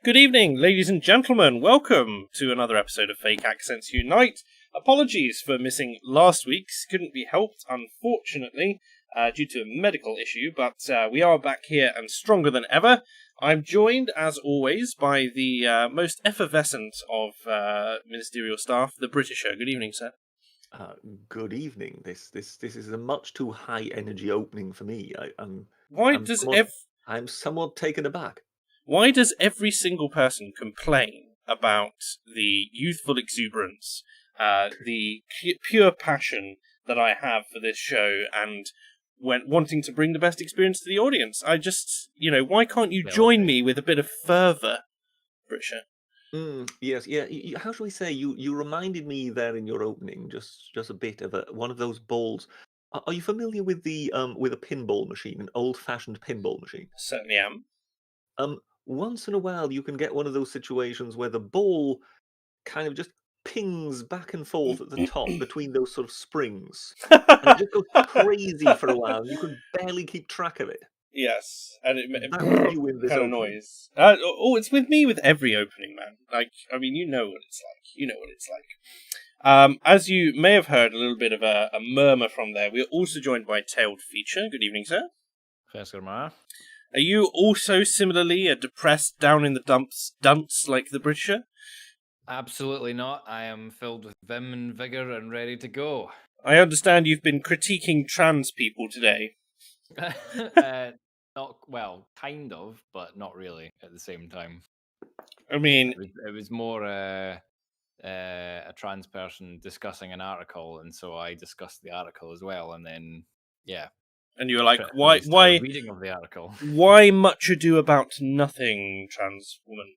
Good evening, ladies and gentlemen. Welcome to another episode of Fake Accents Unite. Apologies for missing last week's. Couldn't be helped, unfortunately, due to a medical issue, but we are back here and stronger than ever. I'm joined, as always, by the most effervescent of ministerial staff, the Britisher. Good evening, sir. Good evening. This is a much too high energy opening for me. I'm somewhat taken aback. Why does every single person complain about the youthful exuberance, the pure passion that I have for this show, and when wanting to bring the best experience to the audience? I just, why can't you join me with a bit of fervour, Britisher? Yes, yeah. How shall we say? You reminded me there in your opening, just a bit of one of those balls. Are you familiar with with a pinball machine, an old-fashioned pinball machine? Certainly am. Once in a while, you can get one of those situations where the ball kind of just pings back and forth at the top between those sort of springs, and it just goes crazy for a while. You can barely keep track of it. Yes, and it that was you in this kind of opening. noise. It's with me with every opening, man. You know what it's like. As you may have heard, a little bit of a murmur from there. We are also joined by Tailed Feature. Good evening, sir. Are you also similarly a depressed, down in the dumps like the Britisher? Absolutely not. I am filled with vim and vigour and ready to go. I understand you've been critiquing trans people today. Kind of, but not really at the same time. I mean, it was more a trans person discussing an article, and so I discussed the article as well, and then and you were like, why reading of the article? Why much ado about nothing, trans woman?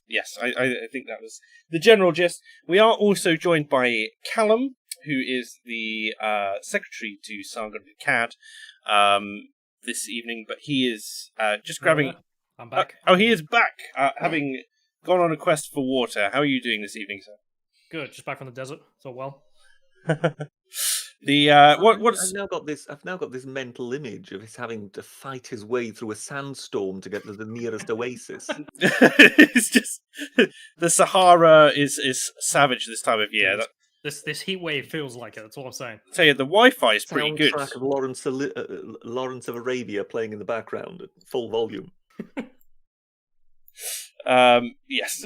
Yes, I think that was the general gist. We are also joined by Callum, who is the secretary to Sargon the Cad this evening, but he is just grabbing... I'm back. He is back, having gone on a quest for water. How are you doing this evening, sir? Good, just back from the desert, so well. I've now got this mental image of his having to fight his way through a sandstorm to get to the nearest oasis. It's just the Sahara is savage this time of year. This heat wave feels like it. That's all I'm saying. Tell you, the Wi-Fi is pretty good. Soundtrack of Lawrence of Arabia playing in the background at full volume. Yes.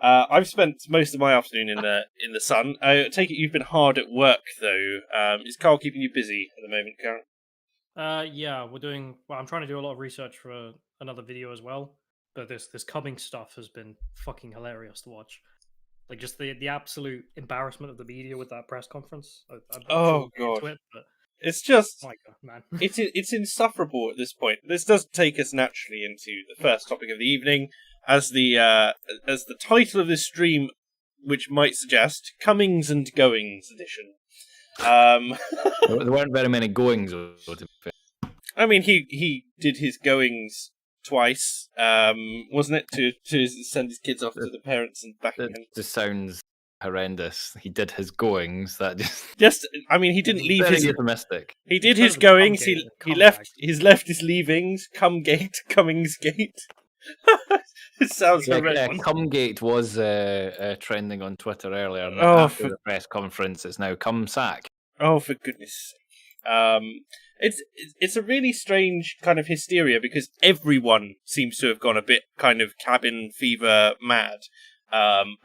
I've spent most of my afternoon in the sun. I take it you've been hard at work though. Is Carl keeping you busy at the moment, Karen? Yeah, we're doing. Well, I'm trying to do a lot of research for another video as well. But this Cummings stuff has been fucking hilarious to watch. Like just the absolute embarrassment of the media with that press conference. God. It's just, oh my God, man. it's insufferable at this point. This does take us naturally into the first topic of the evening, as the title of this stream, which might suggest, Comings and Goings edition. There weren't very many goings. I mean, he did his goings twice, wasn't it? To send his kids off to the parents and back again. This sounds horrendous. He did his goings. That I mean, he didn't leave very his euphemistic. He did his goings. He left his leavings. Cumgate, Cummings Gate. It sounds horrendous. Cumgate was trending on Twitter earlier. After the press conference, it's now cum sack. Oh, for goodness sake. It's a really strange kind of hysteria because everyone seems to have gone a bit kind of cabin fever mad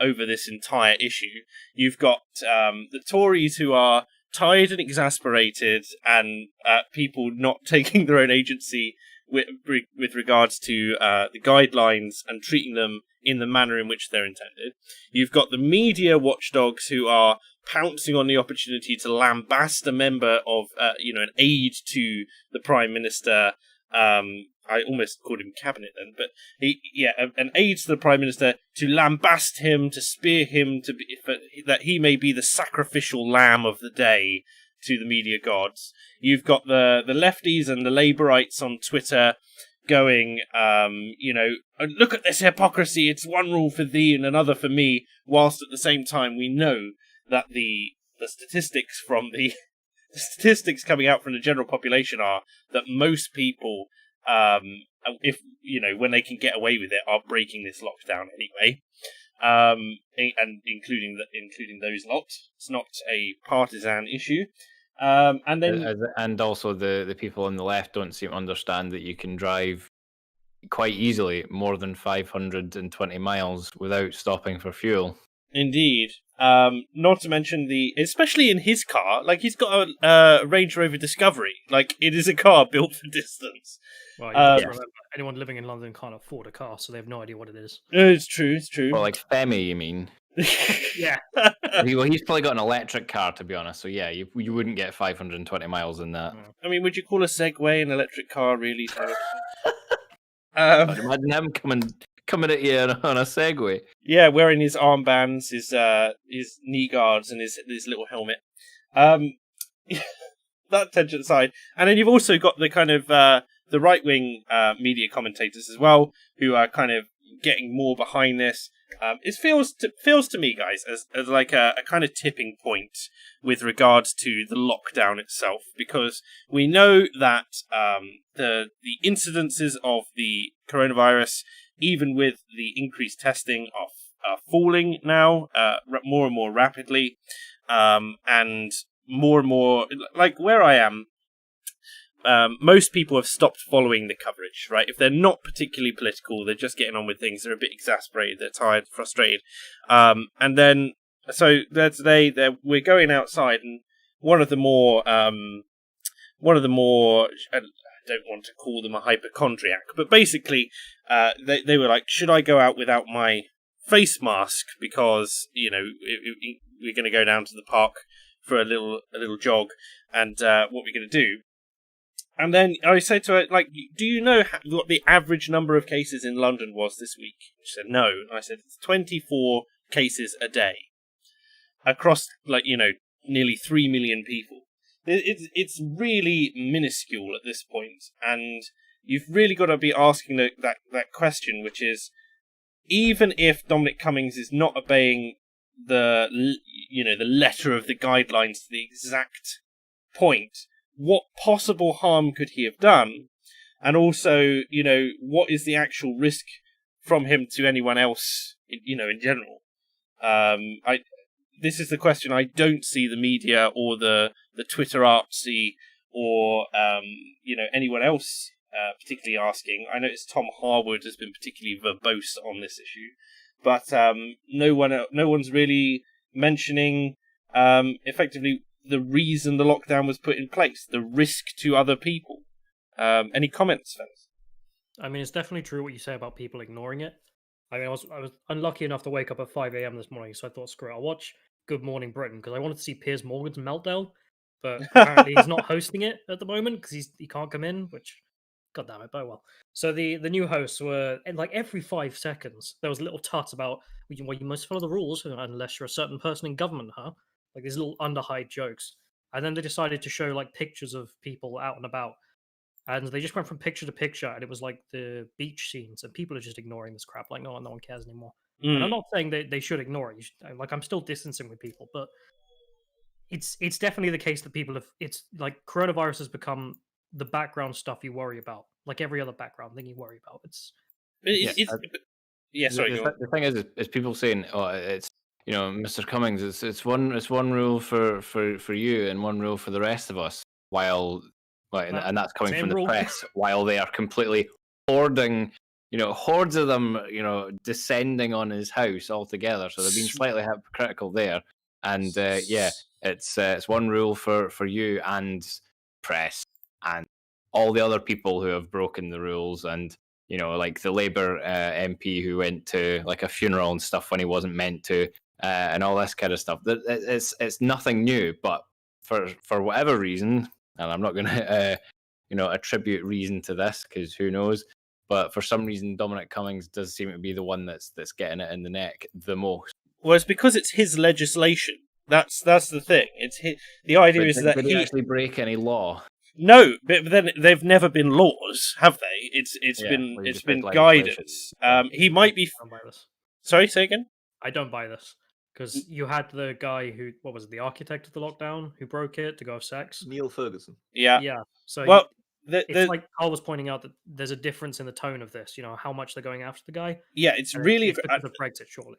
over this entire issue. You've got the Tories who are tired and exasperated, and people not taking their own agency with regards to the guidelines and treating them in the manner in which they're intended. You've got the media watchdogs who are pouncing on the opportunity to lambast a member of, an aide to the Prime Minister. I almost called him cabinet then, but an aide to the Prime Minister, to lambast him, to spear him, that he may be the sacrificial lamb of the day to the media gods. You've got the lefties and the Labourites on Twitter going, look at this hypocrisy, it's one rule for thee and another for me, whilst at the same time we know that the statistics from the statistics coming out from the general population are that most people if when they can get away with it, are breaking this lockdown anyway. And including those lot. It's not a partisan issue. And then and also the people on the left don't seem to understand that you can drive quite easily more than 520 miles without stopping for fuel. Indeed. Not to mention especially in his car, like he's got a Range Rover Discovery. Like it is a car built for distance. Well, you have to remember, anyone living in London can't afford a car, so they have no idea what it is. It's true. Well, like Femi, you mean? Yeah. He's probably got an electric car, to be honest. So yeah, you wouldn't get 520 miles in that. I mean, would you call a Segway an electric car, really? Imagine him coming at you on a Segway. Yeah, wearing his armbands, his knee guards, and his little helmet. That tangent aside, and then you've also got the kind of the right wing media commentators as well, who are kind of getting more behind this. It feels to me, guys, as like a kind of tipping point with regards to the lockdown itself, because we know that the incidences of the coronavirus, even with the increased testing, are falling now more and more rapidly, and more, like where I am. Most people have stopped following the coverage, right? If they're not particularly political, they're just getting on with things. They're a bit exasperated, they're tired, frustrated. And then, so today we're going outside, and one of the more, I don't want to call them a hypochondriac, but basically, they were like, should I go out without my face mask because we're going to go down to the park for a little jog, and what we're going to do? And then I said to her, like, do you know what the average number of cases in London was this week? She said, no. And I said, it's 24 cases a day across, nearly 3 million people. It's really minuscule at this point. And you've really got to be asking that question, which is, even if Dominic Cummings is not obeying the letter of the guidelines to the exact point, what possible harm could he have done? And also, what is the actual risk from him to anyone else, in general? This is the question I don't see the media or the Twitter artsy or, anyone else particularly asking. I noticed Tom Harwood has been particularly verbose on this issue, but no one's really mentioning effectively the reason the lockdown was put in place, the risk to other people. Any comments, fellas? I mean, it's definitely true what you say about people ignoring it. I mean, I was unlucky enough to wake up at 5 a.m. this morning, so I thought, screw it, I'll watch Good Morning Britain, because I wanted to see Piers Morgan's meltdown, but apparently he's not hosting it at the moment because he can't come in, which, god damn it, but well. So the new hosts were, like, every 5 seconds, there was a little tut about, well, you must follow the rules unless you're a certain person in government, huh? Like these little underhide jokes. And then they decided to show like pictures of people out and about. And they just went from picture to picture, and it was like the beach scenes, and people are just ignoring this crap. Like no one cares anymore. And I'm not saying they should ignore it. Like I'm still distancing with people, but it's definitely the case that people have. It's like coronavirus has become the background stuff you worry about, like every other background thing you worry about. Sorry. The thing is people saying, "Oh, it's Mr. Cummings, it's one rule for you and one rule for the rest of us." And that's coming from the press, while they are completely hoarding, hordes of them, descending on his house altogether. So they're being slightly hypocritical there. And it's one rule for you and press and all the other people who have broken the rules, and like the Labour MP who went to like a funeral and stuff when he wasn't meant to. And all this kind of stuff. It's nothing new, but for whatever reason, and I'm not going to attribute reason to this because who knows, but for some reason Dominic Cummings does seem to be the one that's getting it in the neck the most. Well, it's because it's his legislation. That's the thing. It's the idea is that he actually break any law. No, but then they've never been laws, have they? It's been guidance. He might be. I don't buy this. Sorry, say again. I don't buy this. Because you had the guy who, the architect of the lockdown, who broke it to go have sex? Neil Ferguson. Yeah. Yeah. So it's like Carl was pointing out that there's a difference in the tone of this. How much they're going after the guy. Yeah, it's And really it's because of Brexit, surely.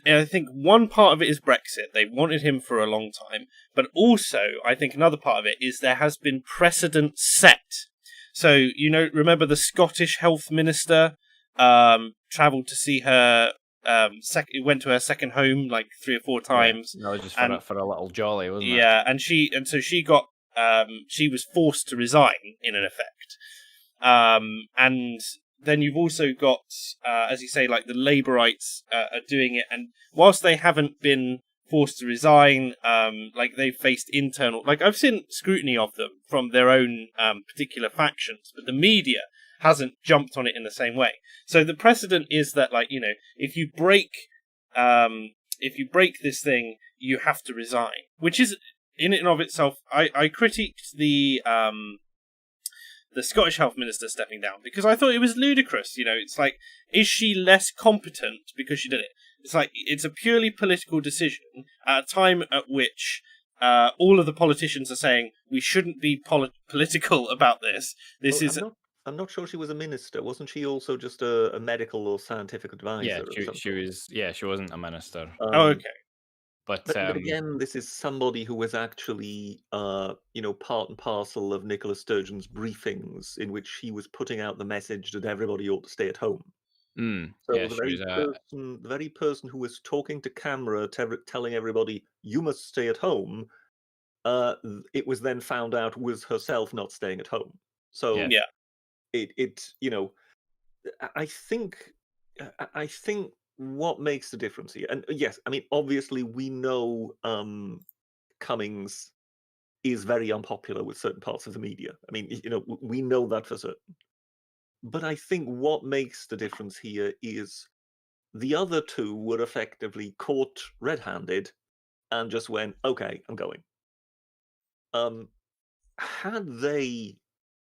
I think one part of it is Brexit. They wanted him for a long time, but also I think another part of it is there has been precedent set. So remember the Scottish health minister travelled to see her. Went to her second home like 3 or 4 times. Yeah, that was just for a little jolly, wasn't it? Yeah, and so she got she was forced to resign in an effect. And then you've also got, as you say, like the Labourites are doing it, and whilst they haven't been forced to resign, like they've faced internal, like I've seen scrutiny of them from their own particular factions, but the media hasn't jumped on it in the same way. So the precedent is that, like, if you break this thing, you have to resign, which is in and of itself. I critiqued the Scottish health minister stepping down because I thought it was ludicrous. It's like, is she less competent because she did it? It's like, it's a purely political decision at a time at which all of the politicians are saying we shouldn't be political about this. I'm not sure she was a minister. Wasn't she also just a medical or scientific advisor? Yeah, she was. Yeah, she wasn't a minister. Okay. But again, this is somebody who was actually, part and parcel of Nicola Sturgeon's briefings, in which he was putting out the message that everybody ought to stay at home. So yeah, the very person who was talking to camera, telling everybody you must stay at home, it was then found out was herself not staying at home. So yeah. I think what makes the difference here, and yes, I mean, obviously we know Cummings is very unpopular with certain parts of the media. I mean, we know that for certain. But I think what makes the difference here is the other two were effectively caught red-handed and just went, okay, I'm going. Had they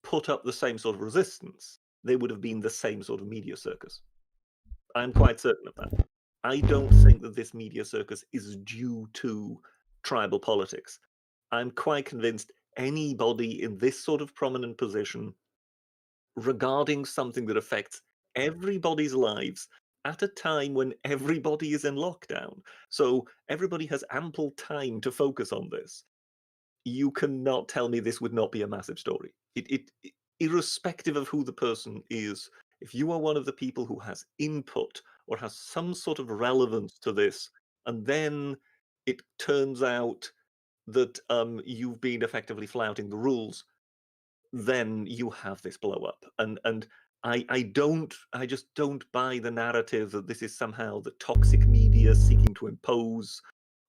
put up the same sort of resistance, they would have been the same sort of media circus. I'm quite certain of that. I don't think that this media circus is due to tribal politics. I'm quite convinced anybody in this sort of prominent position regarding something that affects everybody's lives at a time when everybody is in lockdown, so everybody has ample time to focus on this, you cannot tell me this would not be a massive story. Irrespective of who the person is, if you are one of the people who has input or has some sort of relevance to this, and then it turns out that you've been effectively flouting the rules, then you have this blow up. And I just don't buy the narrative that this is somehow the toxic media seeking to impose,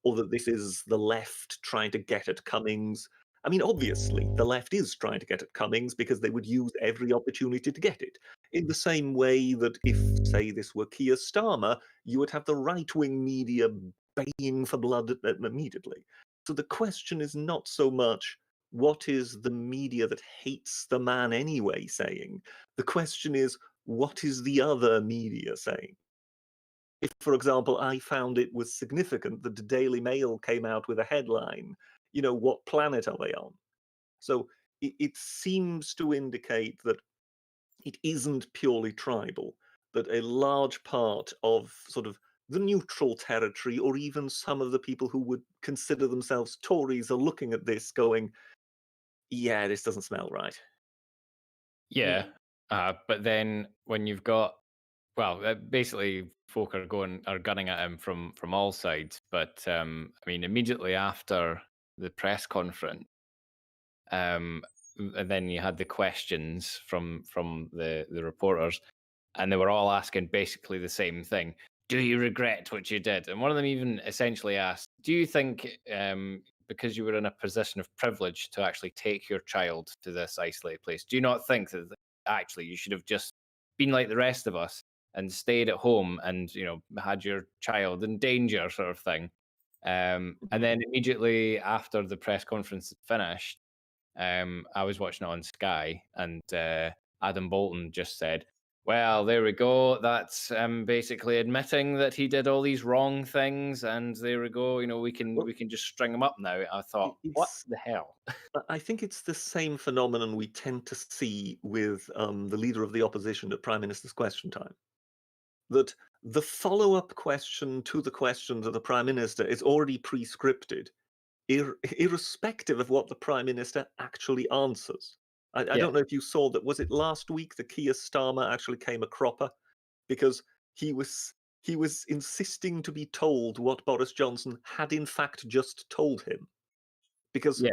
or that this is the left trying to get at Cummings. I mean, obviously, the left is trying to get at Cummings because they would use every opportunity to get it. In the same way that if, say, this were Keir Starmer, you would have the right-wing media baying for blood immediately. So the question is not so much, what is the media that hates the man anyway saying? The question is, what is the other media saying? If, for example, I found it was significant that the Daily Mail came out with a headline, what planet are they on? So it seems to indicate that it isn't purely tribal, that a large part of sort of the neutral territory, or even some of the people who would consider themselves Tories, are looking at this going, yeah, this doesn't smell right. Yeah, but then when you've got, basically folk are gunning at him from all sides. But I mean, immediately after the press conference, and then you had the questions from the reporters, and they were all asking basically the same thing. Do you regret what you did? And one of them even essentially asked, do you think, because you were in a position of privilege to actually take your child to this isolated place, do you not think that actually you should have just been like the rest of us and stayed at home and, had your child in danger, sort of thing? And then immediately after the press conference finished, I was watching it on Sky, and Adam Bolton just said, well, there we go. That's basically admitting that he did all these wrong things, and there we go. We can just string him up now. I thought, what the hell? I think it's the same phenomenon we tend to see with the leader of the opposition at Prime Minister's Question Time. That the follow-up question to the question to the Prime Minister is already pre-scripted, irrespective of what the Prime Minister actually answers. I don't know if you saw that. Was it last week the Keir Starmer actually came a cropper because he was insisting to be told what Boris Johnson had in fact just told him, because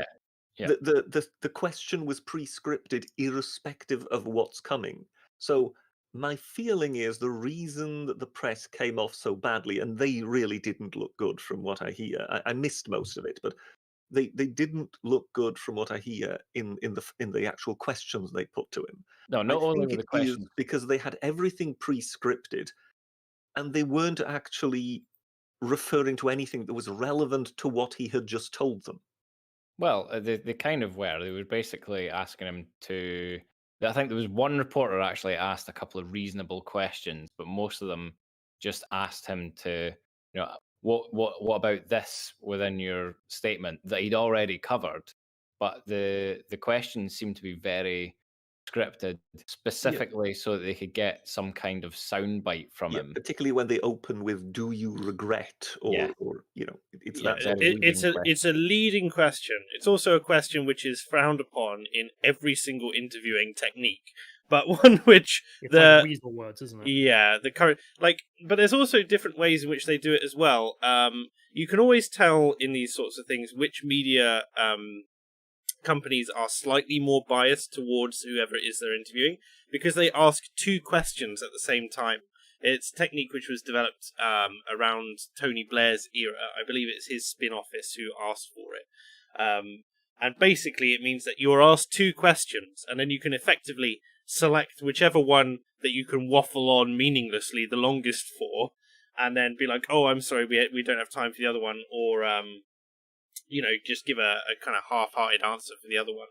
the question was pre-scripted irrespective of what's coming. So my feeling is the reason that the press came off so badly, and they really didn't look good from what I hear. I missed most of it, but they didn't look good from what I hear in the actual questions they put to him. No, not only with the questions, because they had everything pre-scripted, and they weren't actually referring to anything that was relevant to what he had just told them. Well, they kind of were. They were basically asking him to. I think there was one reporter actually asked a couple of reasonable questions, but most of them just asked him to, what about this within your statement that he'd already covered. But the questions seemed to be very scripted, specifically so that they could get some kind of soundbite from him. Particularly when they open with "Do you regret?" or it's that sort of it's a leading question. It's also a question which is frowned upon in every single interviewing technique, but one which it's like weasel words, isn't it? Yeah, the current but there's also different ways in which they do it as well. You can always tell in these sorts of things which media companies are slightly more biased towards whoever it is they're interviewing, because they ask two questions at the same time. It's a technique which was developed around Tony Blair's era. I believe it's his spin office who asked for it. And basically it means that you're asked two questions, and then you can effectively select whichever one that you can waffle on meaninglessly the longest for, and then be like, oh, I'm sorry, we don't have time for the other one, or just give a kind of half-hearted answer for the other one.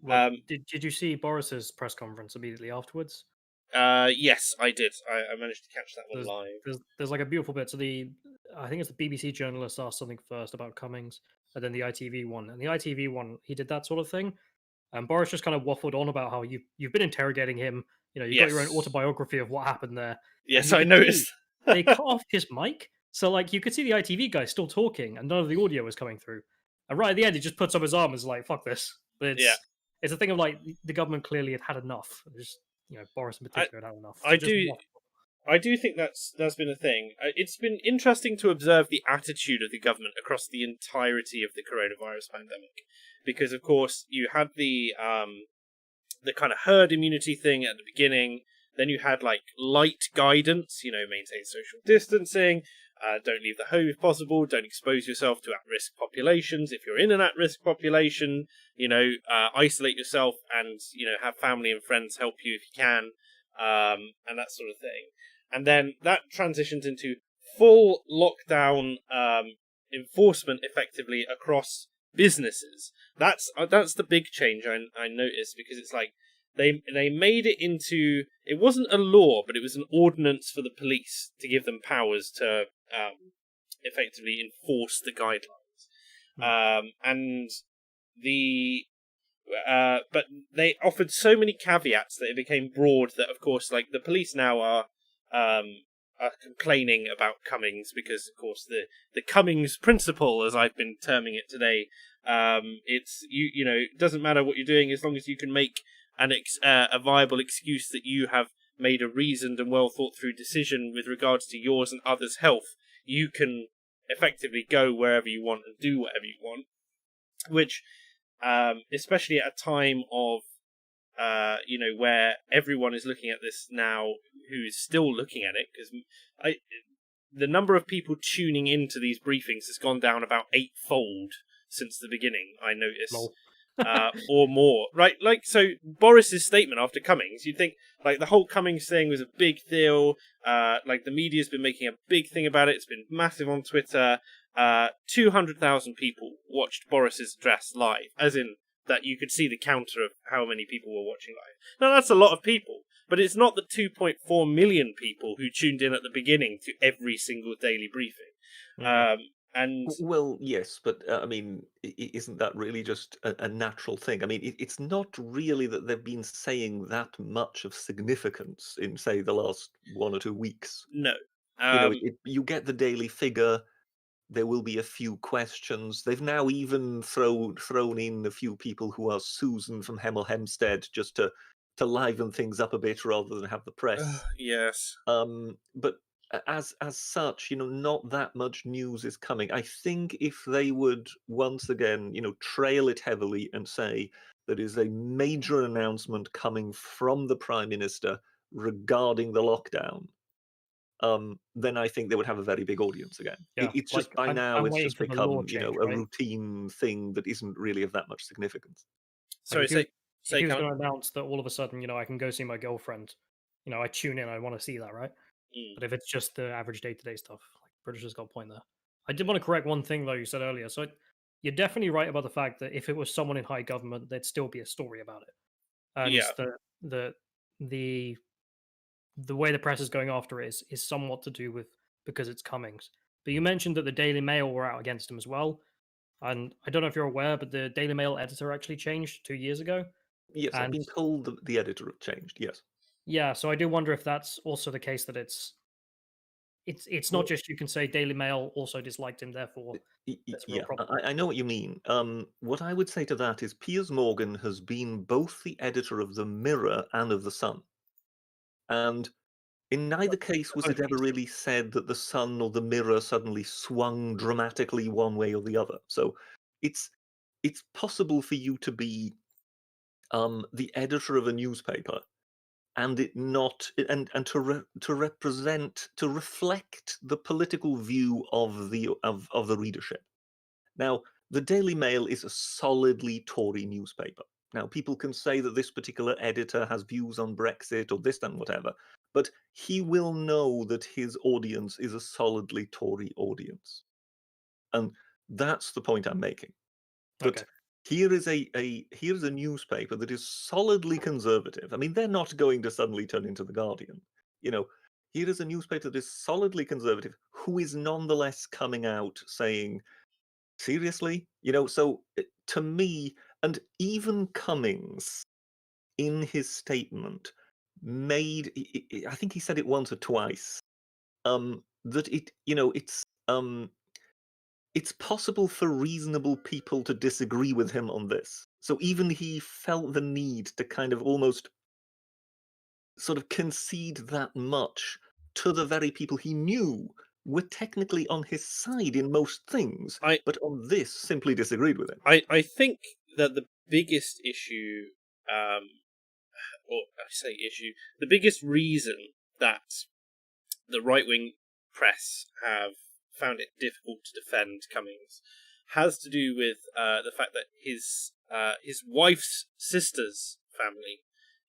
Well, did you see Boris's press conference immediately afterwards? Yes, I did. I managed to catch that one live. There's like a beautiful bit. So I think it's the BBC journalist asked something first about Cummings, and then the ITV one. And the ITV one, he did that sort of thing. And Boris just kind of waffled on about how you've been interrogating him. You've got your own autobiography of what happened there. Yes, I noticed. They cut off his mic, so you could see the ITV guy still talking, and none of the audio was coming through. And right at the end, he just puts up his arm and is like, "Fuck this." But it's a thing of the government clearly had enough. Just Boris in particular had enough. I do think that's been a thing. It's been interesting to observe the attitude of the government across the entirety of the coronavirus pandemic, because of course you had the kind of herd immunity thing at the beginning. Then you had light guidance, maintain social distancing, don't leave the home if possible, don't expose yourself to at-risk populations. If you're in an at-risk population, isolate yourself and, have family and friends help you if you can, and that sort of thing. And then that transitions into full lockdown enforcement effectively across businesses. That's the big change I noticed, because it's they made it into, it wasn't a law, but it was an ordinance for the police to give them powers to effectively enforce the guidelines. But they offered so many caveats that it became broad that, of course, the police now are complaining about Cummings because, of course, the Cummings principle, as I've been terming it today, it's it doesn't matter what you're doing as long as you can make a viable excuse that you have made a reasoned and well thought through decision with regards to yours and others' health. You can effectively go wherever you want and do whatever you want, which, especially at a time of where everyone is looking at this now, who is still looking at it, because the number of people tuning into these briefings has gone down about 8-fold since the beginning, I noticed. Or more, right? So Boris's statement after Cummings, you'd think the whole Cummings thing was a big deal. The media's been making a big thing about it. It's been massive on Twitter. 200,000 people watched Boris's address live, as in that you could see the counter of how many people were watching live. Now, that's a lot of people, but it's not the 2.4 million people who tuned in at the beginning to every single daily briefing. And well, yes, but I mean, isn't that really just a natural thing? I mean, it's not really that they've been saying that much of significance in, say, the last 1 or 2 weeks. no. You get the daily figure. There will be a few questions. They've now even thrown in a few people who are Susan from Hemel Hempstead just to liven things up a bit rather than have the press. Yes. But as such, not that much news is coming. I think if they would once again, trail it heavily and say there is a major announcement coming from the Prime Minister regarding the lockdown, then I think they would have a very big audience again. Yeah, It's just by now I'm it's waiting just for the law become, change, a right? routine thing that isn't really of that much significance. Sorry, If he was Callum. going to announce that all of a sudden, I can go see my girlfriend, I tune in, I want to see that, right? But if it's just the average day-to-day stuff, like British has got a point there. I did want to correct one thing though you said earlier. So you're definitely right about the fact that if it was someone in high government, there'd still be a story about it. And Yeah. the way the press is going after it is somewhat to do with because it's Cummings. But you mentioned that the Daily Mail were out against him as well. And I don't know if you're aware, but the Daily Mail editor actually changed 2 years ago. Yes, I've been told that the editor have changed. Yes. Yeah, so I do wonder if that's also the case that it's not just you can say Daily Mail also disliked him, therefore that's a real Yeah, problem. I know what you mean. What I would say to that is Piers Morgan has been both the editor of the Mirror and of the Sun, and in neither case was it ever really said that the Sun or the Mirror suddenly swung dramatically one way or the other. So it's possible for you to be the editor of a newspaper and it not and to reflect the political view of the readership. Now, the Daily Mail is a solidly Tory newspaper. Now, people can say that this particular editor has views on Brexit or this and whatever, but he will know that his audience is a solidly Tory audience. And that's the point I'm making. That here is a newspaper that is solidly conservative. I mean, they're not going to suddenly turn into the Guardian. Here is a newspaper that is solidly conservative, who is nonetheless coming out saying, seriously? So to me, and even Cummings in his statement made, I think he said it once or twice, that it's possible for reasonable people to disagree with him on this. So even he felt the need to kind of almost sort of concede that much to the very people he knew were technically on his side in most things, but on this simply disagreed with him. I think that the biggest issue, the biggest reason that the right-wing press have found it difficult to defend Cummings has to do with the fact that his wife's sister's family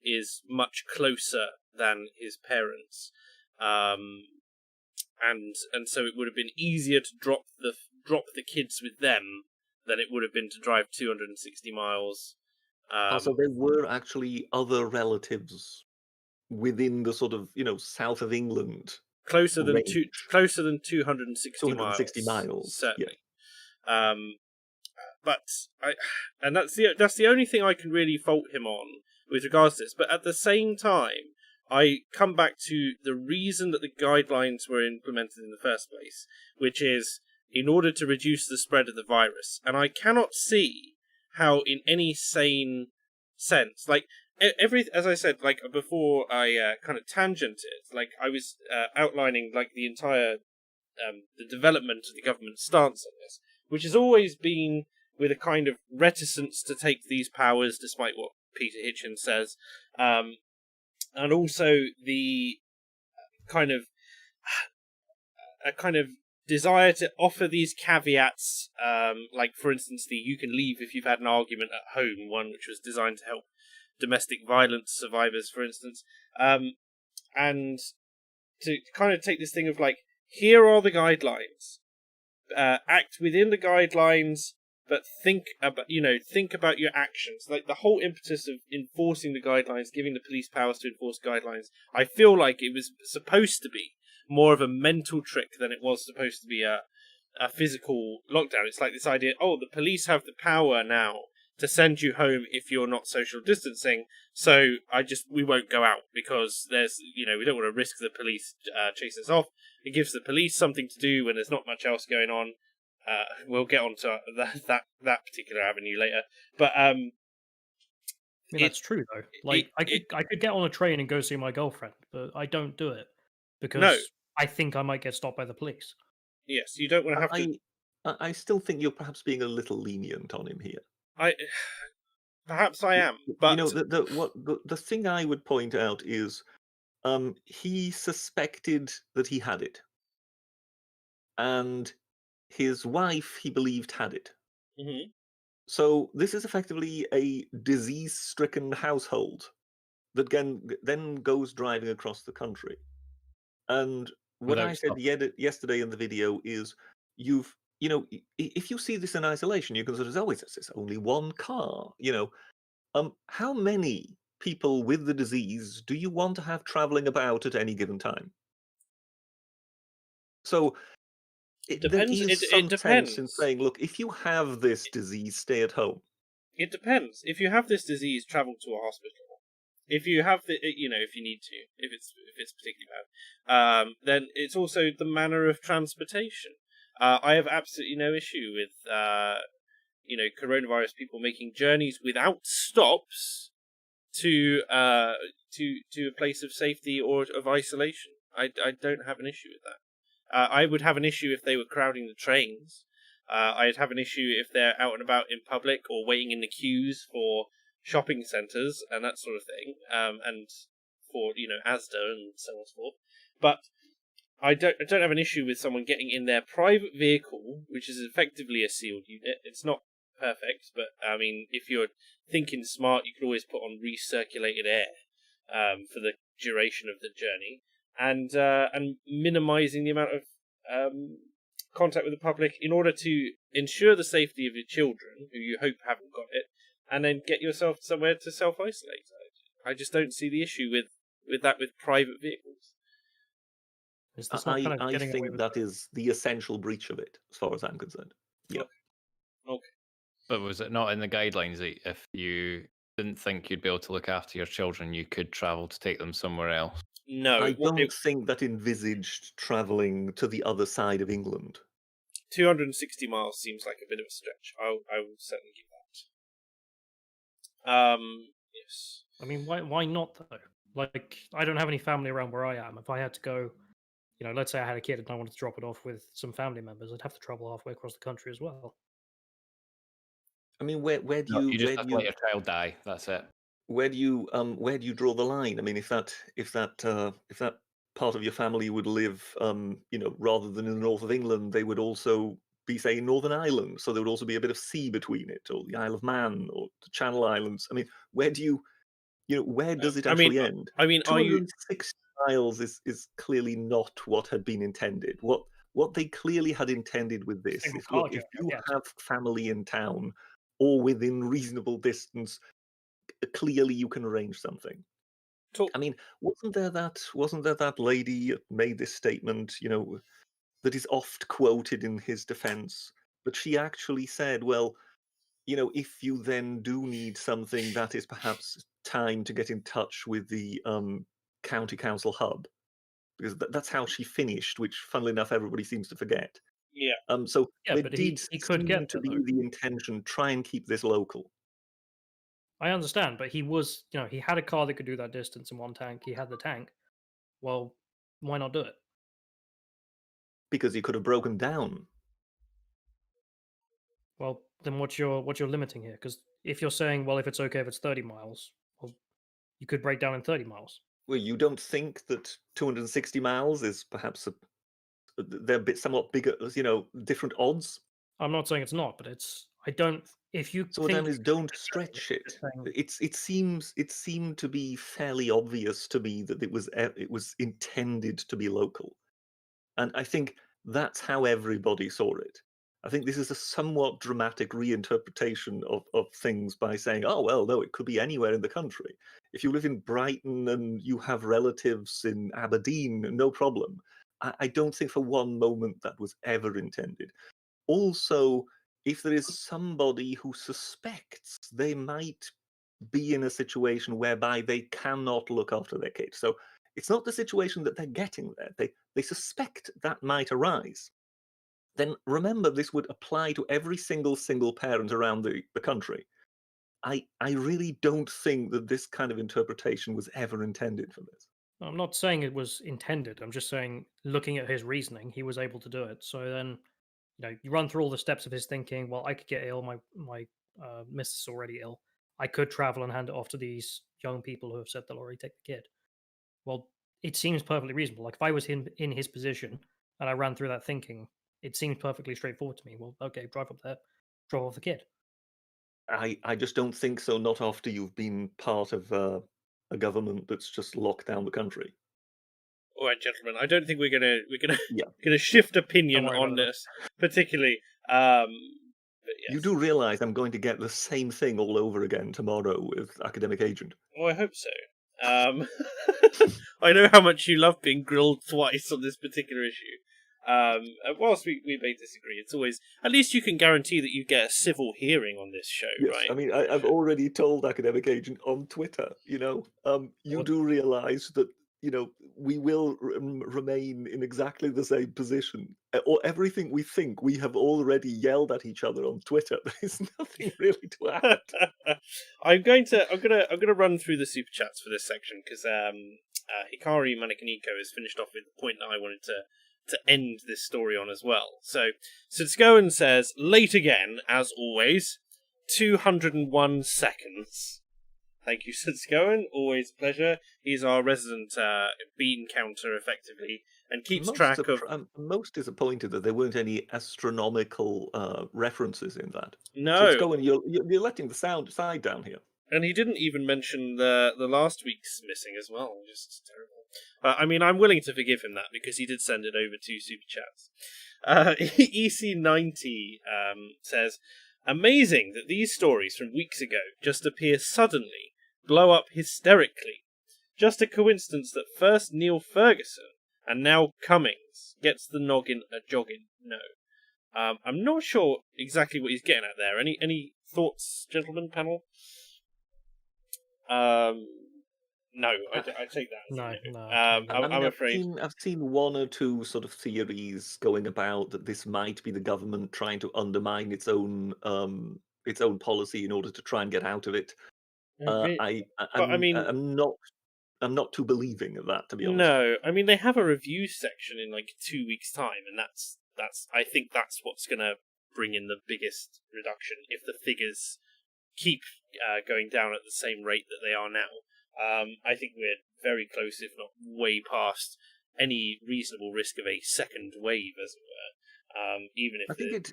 is much closer than his parents, and so it would have been easier to drop the kids with them than it would have been to drive 260 miles. So there were actually other relatives within the sort of south of England. Closer than 260 miles, certainly. Yeah. But that's the only thing I can really fault him on with regards to this. But at the same time, I come back to the reason that the guidelines were implemented in the first place, which is in order to reduce the spread of the virus. And I cannot see how, in any sane sense, like as I said, like before I kind of tangented, like I was outlining like the entire the development of the government's stance on this, which has always been with a kind of reticence to take these powers, despite what Peter Hitchens says, and also the kind of desire to offer these caveats, like for instance the you can leave if you've had an argument at home one, which was designed to help domestic violence survivors, for instance, and to kind of take this thing of like, here are the guidelines, act within the guidelines, but think about your actions. Like the whole impetus of enforcing the guidelines, giving the police powers to enforce guidelines, I feel like it was supposed to be more of a mental trick than it was supposed to be a physical lockdown. It's like this idea, the police have the power now to send you home if you're not social distancing, so we won't go out because there's, we don't want to risk the police chasing us off. It gives the police something to do when there's not much else going on. We'll get on to that particular avenue later, but I mean, that's true though. Like, I could get on a train and go see my girlfriend, but I don't do it because I think I might get stopped by the police. Yes, you don't want to have to. I still think you're perhaps being a little lenient on him here. Perhaps I am, but the thing I would point out is, he suspected that he had it, and his wife, he believed, had it. Mm-hmm. So this is effectively a disease-stricken household that then goes driving across the country. And what I said yesterday in the video is, if you see this in isolation, you can sort of say, it's only one car. How many people with the disease do you want to have traveling about at any given time? So there is some sense in saying, look, if you have this disease, stay at home. It depends. If you have this disease, travel to a hospital. If you have if you need to, if it's particularly bad, then it's also the manner of transportation. I have absolutely no issue with coronavirus people making journeys without stops to a place of safety or of isolation. I don't have an issue with that. I would have an issue if they were crowding the trains. I'd have an issue if they're out and about in public or waiting in the queues for shopping centres and that sort of thing, and for Asda and so on and so forth. But I don't have an issue with someone getting in their private vehicle, which is effectively a sealed unit. It's not perfect, but I mean, if you're thinking smart, you could always put on recirculated air for the duration of the journey, and minimising the amount of contact with the public in order to ensure the safety of your children, who you hope haven't got it, and then get yourself somewhere to self-isolate. I just don't see the issue with that with private vehicles. I think that is the essential breach of it, as far as I'm concerned. Yeah. Okay. But was it not in the guidelines that if you didn't think you'd be able to look after your children, you could travel to take them somewhere else? No. I don't think that envisaged travelling to the other side of England. 260 miles seems like a bit of a stretch. I will certainly give that. Yes. I mean, why not though? Like, I don't have any family around where I am. If I had to go, let's say I had a kid and I wanted to drop it off with some family members, I'd have to travel halfway across the country as well. I mean, where do you just have to let your child die? That's it. Where do you draw the line? I mean, if that part of your family would live, rather than in the north of England, they would also be, say, in Northern Ireland, so there would also be a bit of sea between it, or the Isle of Man, or the Channel Islands. I mean, where do you, where does it actually end? I mean, 260 miles is clearly not what had been intended. What they clearly had intended with this is, look, if you have family in town or within reasonable distance, clearly you can arrange something. I mean, wasn't there that lady that made this statement, that is oft quoted in his defense, but she actually said, well, if you then do need something, that is perhaps time to get in touch with the county council hub, because that's how she finished, which funnily enough everybody seems to forget. Yeah. So yeah, but he could get to be the intention, try and keep this local. I understand, but he was, he had a car that could do that distance in one tank. He had the tank. Well, why not do it? Because he could have broken down. Well, then what's your limiting here? Because if you're saying, well, if it's okay if it's 30 miles, well, you could break down in 30 miles. Well, you don't think that 260 miles is perhaps they're a bit somewhat bigger, different odds? I'm not saying it's not, but I don't. If you so what I mean is, don't stretch it. It seemed to be fairly obvious to me that it was intended to be local, and I think that's how everybody saw it. I think this is a somewhat dramatic reinterpretation of things by saying, oh, well, no, it could be anywhere in the country. If you live in Brighton and you have relatives in Aberdeen, no problem. I don't think for one moment that was ever intended. Also, if there is somebody who suspects they might be in a situation whereby they cannot look after their kid. So it's not the situation that they're getting there. They suspect that might arise. Then remember, this would apply to every single parent around the country. I really don't think that this kind of interpretation was ever intended for this. I'm not saying it was intended. I'm just saying, looking at his reasoning, he was able to do it. So then, you run through all the steps of his thinking. Well, I could get ill. My missus is already ill. I could travel and hand it off to these young people who have said they'll already take the kid. Well, it seems perfectly reasonable. Like if I was in his position and I ran through that thinking, it seems perfectly straightforward to me. Well, okay, drive up there, drop off the kid. I just don't think so. Not after you've been part of a government that's just locked down the country. All right, gentlemen. I don't think we're gonna Yeah. gonna shift opinion Don't worry on about it. this particularly. But yes. You do realize I'm going to get the same thing all over again tomorrow with Academic Agent. Oh, I hope so. I know how much you love being grilled twice on this particular issue. Whilst we may disagree, it's always, at least you can guarantee that you get a civil hearing on this show, Yes, right? I mean, I've already told Academic Agent on Twitter, you What? do realize that, we will remain in exactly the same position. Or everything we think, we have already yelled at each other on Twitter. There's nothing really to add. I'm gonna run through the super chats for this section because Hikari Manikaniko has finished off with the point that I wanted to end this story on as well. So Sitskoen says, late again, as always, 201 seconds. Thank you, Sitskoen. Always a pleasure. He's our resident bean counter, effectively, and keeps track of... I'm most disappointed that there weren't any astronomical references in that. No. So it's going, you're letting the side down here. And he didn't even mention the last week's missing as well. Just terrible. I mean, I'm willing to forgive him that because he did send it over 2 super chats. EC90 says, amazing that these stories from weeks ago just appear suddenly, blow up hysterically. Just a coincidence that first Neil Ferguson and now Cummings gets the noggin a jogging. No. I'm not sure exactly what he's getting at there. Any thoughts, gentlemen, panel? No, I take that. No. I'm afraid. I've seen one or two sort of theories going about that this might be the government trying to undermine its own policy in order to try and get out of it. I'm not too believing of that, to be honest. No, I mean they have a review section in like 2 weeks' time, and that's I think that's what's going to bring in the biggest reduction if the figures keep going down at the same rate that they are now. I think we're very close, if not way past any reasonable risk of a second wave, as it were. Even if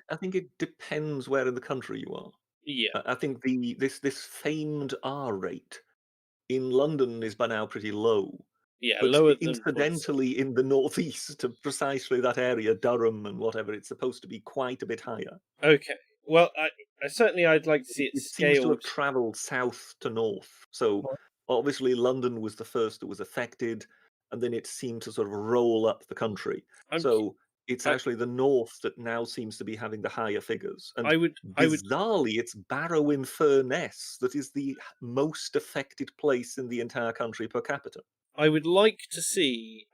I think it depends where in the country you are. Yeah, I think this famed R rate in London is by now pretty low. Yeah, but lower than incidentally in the northeast, to precisely that area, Durham and whatever, it's supposed to be quite a bit higher. Okay. Well, I'd like to see it scaled. It seems to have travelled south to north. So obviously London was the first that was affected, and then it seemed to sort of roll up the country. It's actually the north that now seems to be having the higher figures. And bizarrely, it's Barrow-in-Furness that is the most affected place in the entire country per capita. I would like to see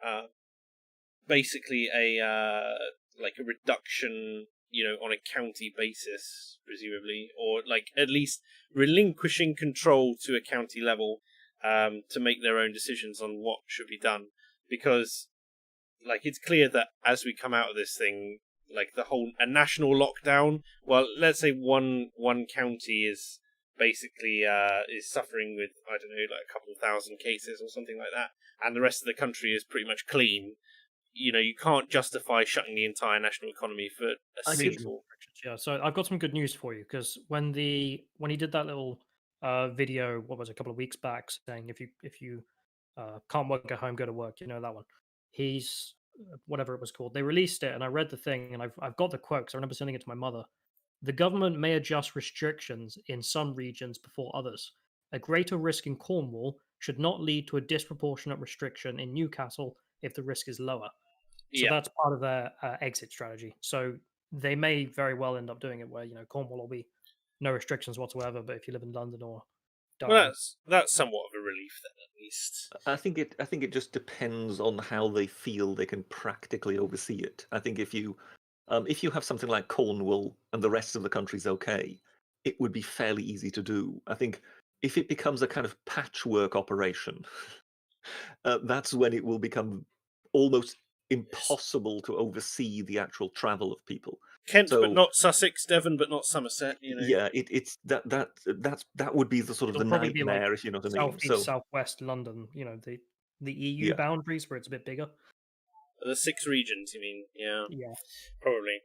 basically a reduction, on a county basis, presumably, or like at least relinquishing control to a county level to make their own decisions on what should be done. Because, it's clear that as we come out of this thing, a national lockdown, well, let's say one county is basically is suffering with, I don't know, a couple of thousand cases or something like that, and the rest of the country is pretty much clean. You can't justify shutting the entire national economy for a single. Yeah, so I've got some good news for you, because when he did that little video, what was it, a couple of weeks back, saying if you can't work at home, go to work, that one. He's whatever it was called. They released it, and I read the thing, and I've got the quote because I remember sending it to my mother. The government may adjust restrictions in some regions before others. A greater risk in Cornwall should not lead to a disproportionate restriction in Newcastle if the risk is lower. So that's part of their exit strategy. So they may very well end up doing it where, Cornwall will be no restrictions whatsoever, but if you live in London or Durham... Well, that's somewhat of a relief then, at least. I think it just depends on how they feel they can practically oversee it. I think if you have something like Cornwall and the rest of the country's okay, it would be fairly easy to do. I think if it becomes a kind of patchwork operation, that's when it will become almost impossible to oversee the actual travel of people. Kent, but not Sussex. Devon, but not Somerset. Yeah, it's that would be the sort of It'll the probably be nightmare, like if you know what I mean. southeast, southwest London. The EU boundaries where it's a bit bigger. The 6 regions, you mean? Yeah. Yeah. Probably.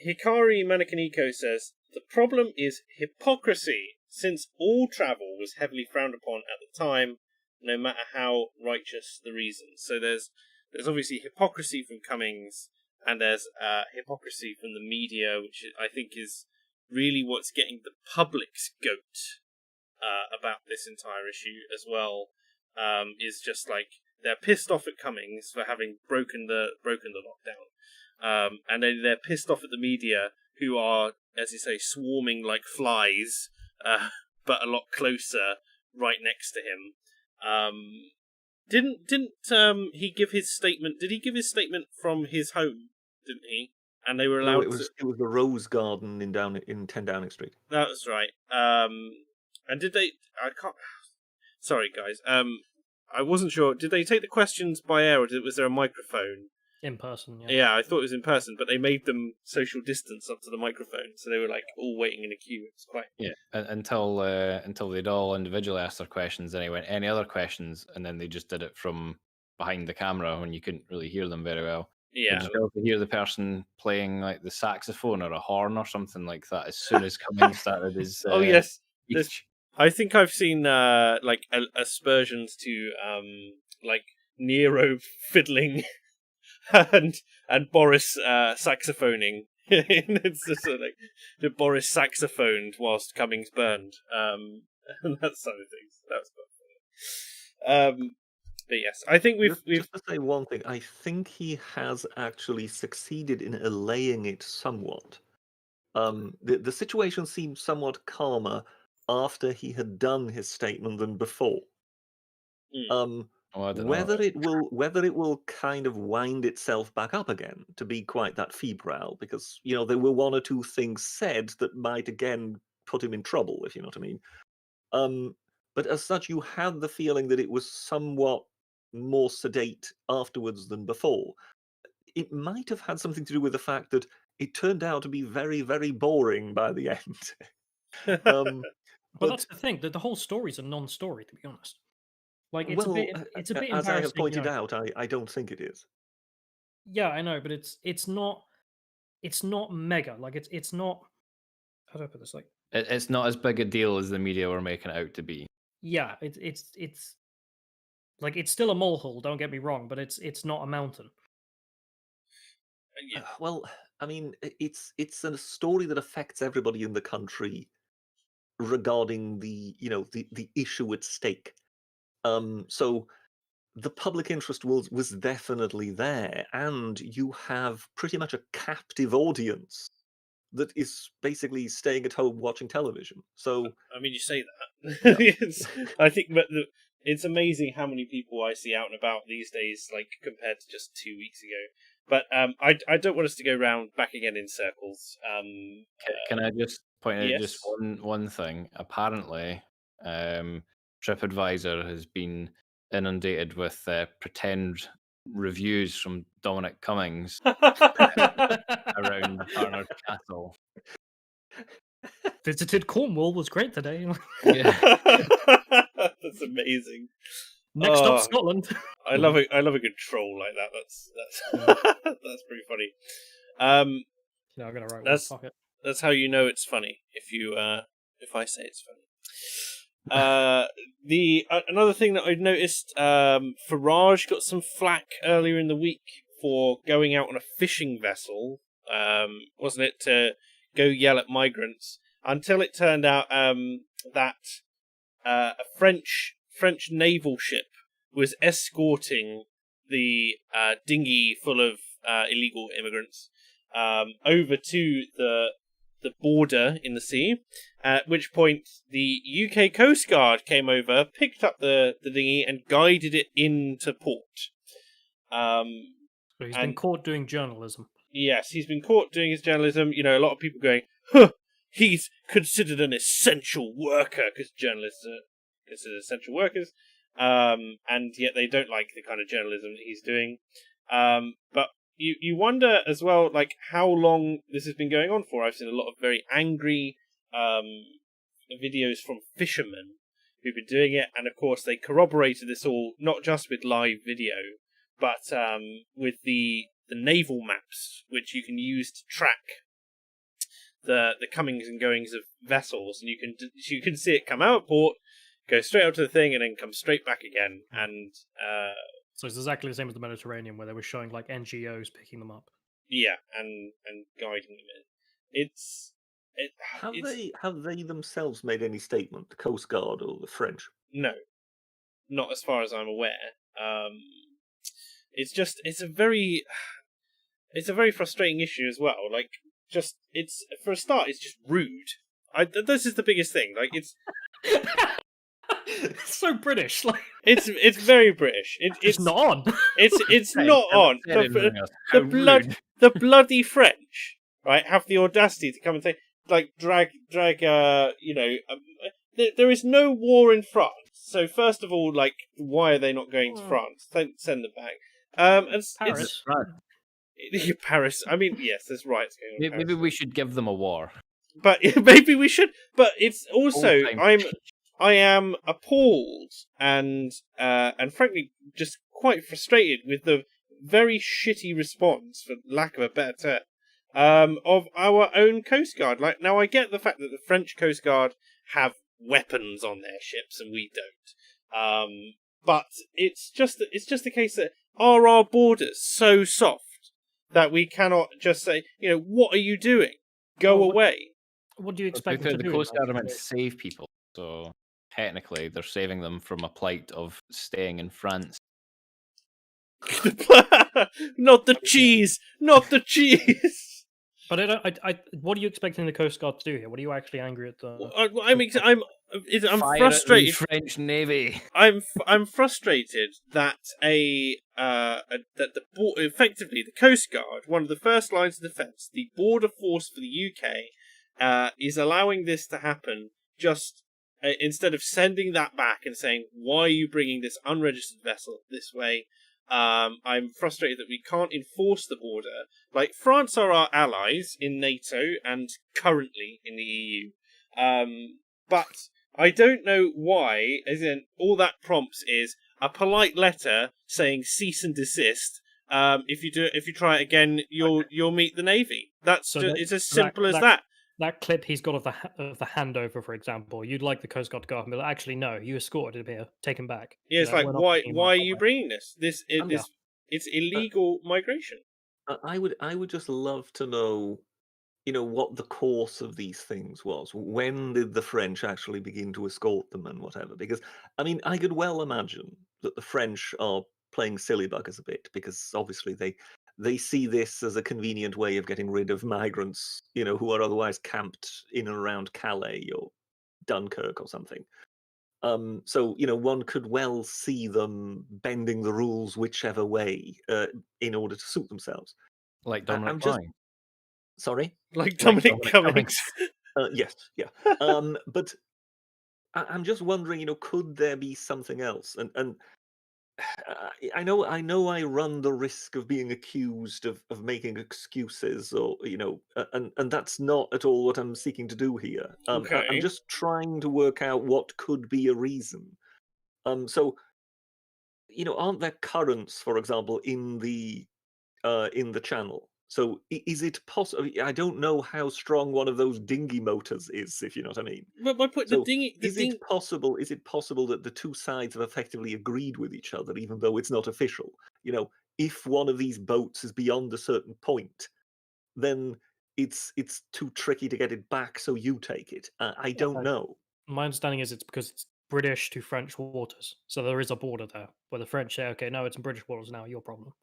Hikari Manikaniko says, the problem is hypocrisy, since all travel was heavily frowned upon at the time, no matter how righteous the reasons. So there's obviously hypocrisy from Cummings, and there's hypocrisy from the media, which I think is really what's getting the public's goat about this entire issue as well. Is just like they're pissed off at Cummings for having broken the lockdown, and then they're pissed off at the media, who are, as you say, swarming like flies, but a lot closer, right next to him. Didn't he give his statement? Did he give his statement from his home? Didn't he? And they were allowed. No, it was the Rose Garden in 10 Downing Street. That was right. And did they? I can't. Sorry, guys. I wasn't sure. Did they take the questions by air, or was there a microphone? In person, yeah. Yeah, I thought it was in person, but they made them social distance up to the microphone, so they were like all waiting in a queue. It was quite until they'd all individually asked their questions. Then they went, any other questions, and then they just did it from behind the camera when you couldn't really hear them very well. Yeah, you just hear the person playing like the saxophone or a horn or something like that as soon as Cummings started his. Oh yes, speech. I think I've seen like aspersions to like Nero fiddling and Boris saxophoning. It's just like the Boris saxophoned whilst Cummings burned, and that sort of things. That was quite funny. But yes, I think we've just to say one thing. I think he has actually succeeded in allaying it somewhat. The situation seemed somewhat calmer after he had done his statement than before. Whether it will kind of wind itself back up again to be quite that febrile, because there were one or two things said that might again put him in trouble, if you know what I mean. But as such, you had the feeling that it was somewhat more sedate afterwards than before. It might have had something to do with the fact that it turned out to be very, very boring by the end. But that's the thing, that the whole story's a non-story, to be honest. Like it's a bit embarrassing. As I have pointed out, I don't think it is. Yeah, I know, but it's not mega. Like it's not. How do I put this? Like it's not as big a deal as the media were making it out to be. Yeah, it's like it's still a molehill. Don't get me wrong, but it's not a mountain. Yeah. Well, I mean, it's a story that affects everybody in the country regarding the issue at stake. So the public interest was definitely there, and you have pretty much a captive audience that is basically staying at home watching television. So I mean, you say that. Yeah. I think, but it's amazing how many people I see out and about these days, like compared to just 2 weeks ago. But I don't want us to go round back again in circles. Can I just point out yes? just one thing? Apparently, TripAdvisor has been inundated with pretend reviews from Dominic Cummings around Barnard Castle. Visited Cornwall, was great today. Yeah. That's amazing. Next up, Scotland. I love a good troll like that. That's pretty funny. I'm gonna write that's how you know it's funny if I say it's funny. Another thing that I've noticed, Farage got some flack earlier in the week for going out on a fishing vessel, wasn't it, to go yell at migrants, until it turned out that a French naval ship was escorting the dinghy full of illegal immigrants over to the border in the sea, at which point the UK Coast Guard came over, picked up the dinghy and guided it into port. So he's been caught doing journalism. Yes, he's been caught doing his journalism. You know, a lot of people going, huh, he's considered an essential worker, because journalists are considered essential workers, and yet they don't like the kind of journalism that he's doing. But you wonder as well, like, how long this has been going on for. I've seen a lot of very angry videos from fishermen who've been doing it, and of course they corroborated this all not just with live video, but with the naval maps, which you can use to track the comings and goings of vessels, and you can see it come out of port, go straight up to the thing, and then come straight back again. And so it's exactly the same as the Mediterranean, where they were showing like NGOs picking them up. Yeah, and guiding them in. Have they themselves made any statement, the Coast Guard or the French? No, not as far as I'm aware. It's a very frustrating issue as well. Like, just for a start, it's just rude. This is the biggest thing. Like, it's it's so British. Like, it's very British. It's not on. It's not on. The bloody French, right, have the audacity to come and say, like, drag. There is no war in France. So first of all, like, why are they not going to France? Send them back. And Paris. Paris. I mean, yes, there's riots going on. Maybe we should give them a war. But maybe we should. But it's also I am appalled and frankly just quite frustrated with the very shitty response, for lack of a better term, of our own Coast Guard. Like, now I get the fact that the French Coast Guard have weapons on their ships and we don't. But it's just the case that are our borders so soft that we cannot just say, what are you doing? Go away. What do you expect them to the do? The Coast Guard are meant to save people, so technically they're saving them from a plight of staying in France. Not the cheese! Not the cheese! But what are you expecting the Coast Guard to do here? What are you actually angry at? I'm Fire frustrated. At the French Navy. I'm frustrated that effectively the Coast Guard, one of the first lines of defence, the border force for the UK, is allowing this to happen. Just instead of sending that back and saying, "Why are you bringing this unregistered vessel this way?" I'm frustrated that we can't enforce the border. Like, France are our allies in NATO and currently in the EU. But I don't know why, as in, all that prompts is a polite letter saying cease and desist. If you try it again, you'll meet the Navy. It's as simple as that. That clip he's got of the handover, for example, you'd like the Coast Guard to go up and be like, actually, no, you escorted him here, take him back. Yeah, it's like, why are you bringing this? It's illegal migration. I would just love to know, what the course of these things was. When did the French actually begin to escort them and whatever? Because, I mean, I could well imagine that the French are playing silly buggers a bit, because obviously they see this as a convenient way of getting rid of migrants, who are otherwise camped in and around Calais or Dunkirk or something. So, one could well see them bending the rules whichever way in order to suit themselves. Like Dominic Cummings. Sorry? Like Dominic Cummings. Yes, yeah. But I'm just wondering, could there be something else? And I know I run the risk of being accused of making excuses, or and that's not at all what I'm seeking to do here. Okay. I'm just trying to work out what could be a reason. So, aren't there currents, for example, in the channel? So is it possible? I don't know how strong one of those dinghy motors is, if you know what I mean. But my point, So is it possible that the two sides have effectively agreed with each other, even though it's not official? You know, if one of these boats is beyond a certain point, then it's too tricky to get it back, so you take it. I don't know. My understanding is it's because it's British to French waters, so there is a border there where the French say, "Okay, no, it's in British waters now. Your problem."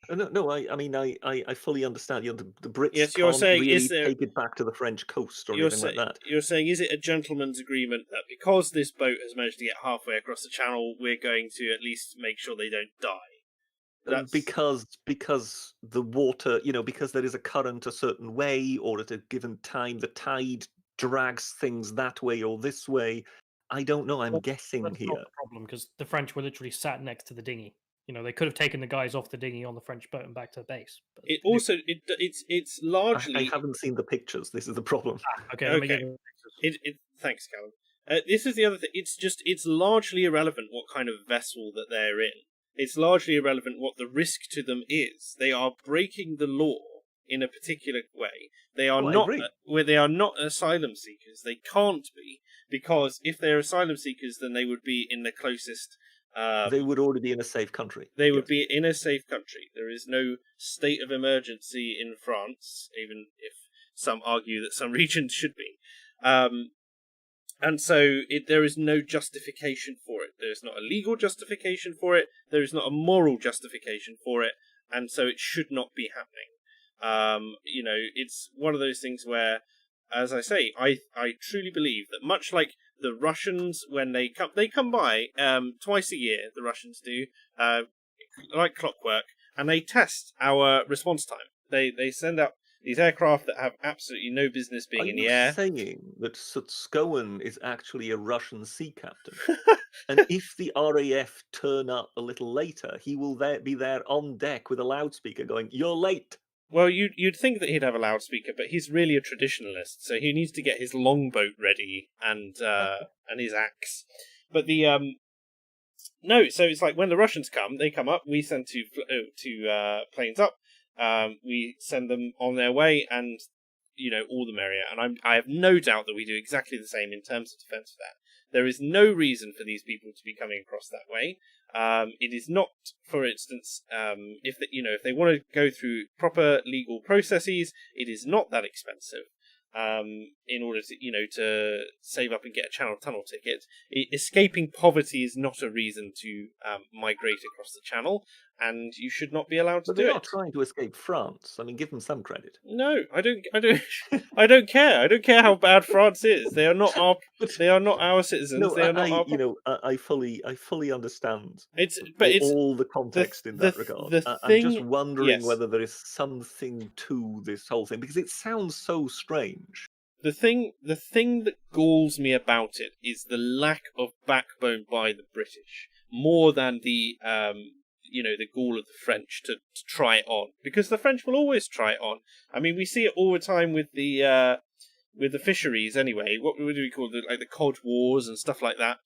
No. I mean, I fully understand. You know, the Brits Yes, you're can't saying, really is there- take it back to the French coast or anything like that. You're saying, is it a gentleman's agreement that because this boat has managed to get halfway across the channel, we're going to at least make sure they don't die? Because the water, you know, because there is a current a certain way, or at a given time, the tide drags things that way or this way. I don't know. I'm guessing That's here. not the problem, because the French were literally sat next to the dinghy. You know, they could have taken the guys off the dinghy on the French boat and back to the base. But It also it's largely. I haven't seen the pictures. This is the problem. okay. Let me get Thanks, Callum. This is the other thing. It's largely irrelevant what kind of vessel that they're in. It's largely irrelevant what the risk to them is. They are breaking the law in a particular way. They are they are not asylum seekers. They can't be, because if they're asylum seekers, then they would be in the closest. They would already be in a safe country. They would be in a safe country. There is no state of emergency in France, even if some argue that some regions should be. And so there is no justification for it. There is not a legal justification for it. There is not a moral justification for it. And so it should not be happening. You know, it's one of those things where, as I say, I truly believe that much like the Russians, when they come by twice a year, the Russians do, like clockwork, and they test our response time. They send out these aircraft that have absolutely no business being in the air. Are you saying that Sutskowen is actually a Russian sea captain? And if the RAF turn up a little later, he will be there on deck with a loudspeaker going, "You're late." Well, you'd think that he'd have a loudspeaker, but he's really a traditionalist, so he needs to get his longboat ready and his axe. But no, so it's like when the Russians come, they come up, we send two planes up, we send them on their way, and you know, all the merrier. And I have no doubt that we do exactly the same in terms of defence for that. There is no reason for these people to be coming across that way. It is not, for instance, if they want to go through proper legal processes, it is not that expensive. In order to save up and get a Channel Tunnel ticket. Escaping poverty is not a reason to migrate across the Channel, and you should not be allowed to do it. But they're not trying to escape France. I mean, give them some credit. No, I don't I don't care. I don't care how bad France is. They are not our citizens. No, they are not our. I fully understand. It's all the context in that regard. I'm just wondering whether there is something to this whole thing, because it sounds so strange. The thing that galls me about it is the lack of backbone by the British, more than the the gall of the French to try it on, because the French will always try it on. I mean, we see it all the time with the fisheries anyway. What do we call the Cod Wars and stuff like that?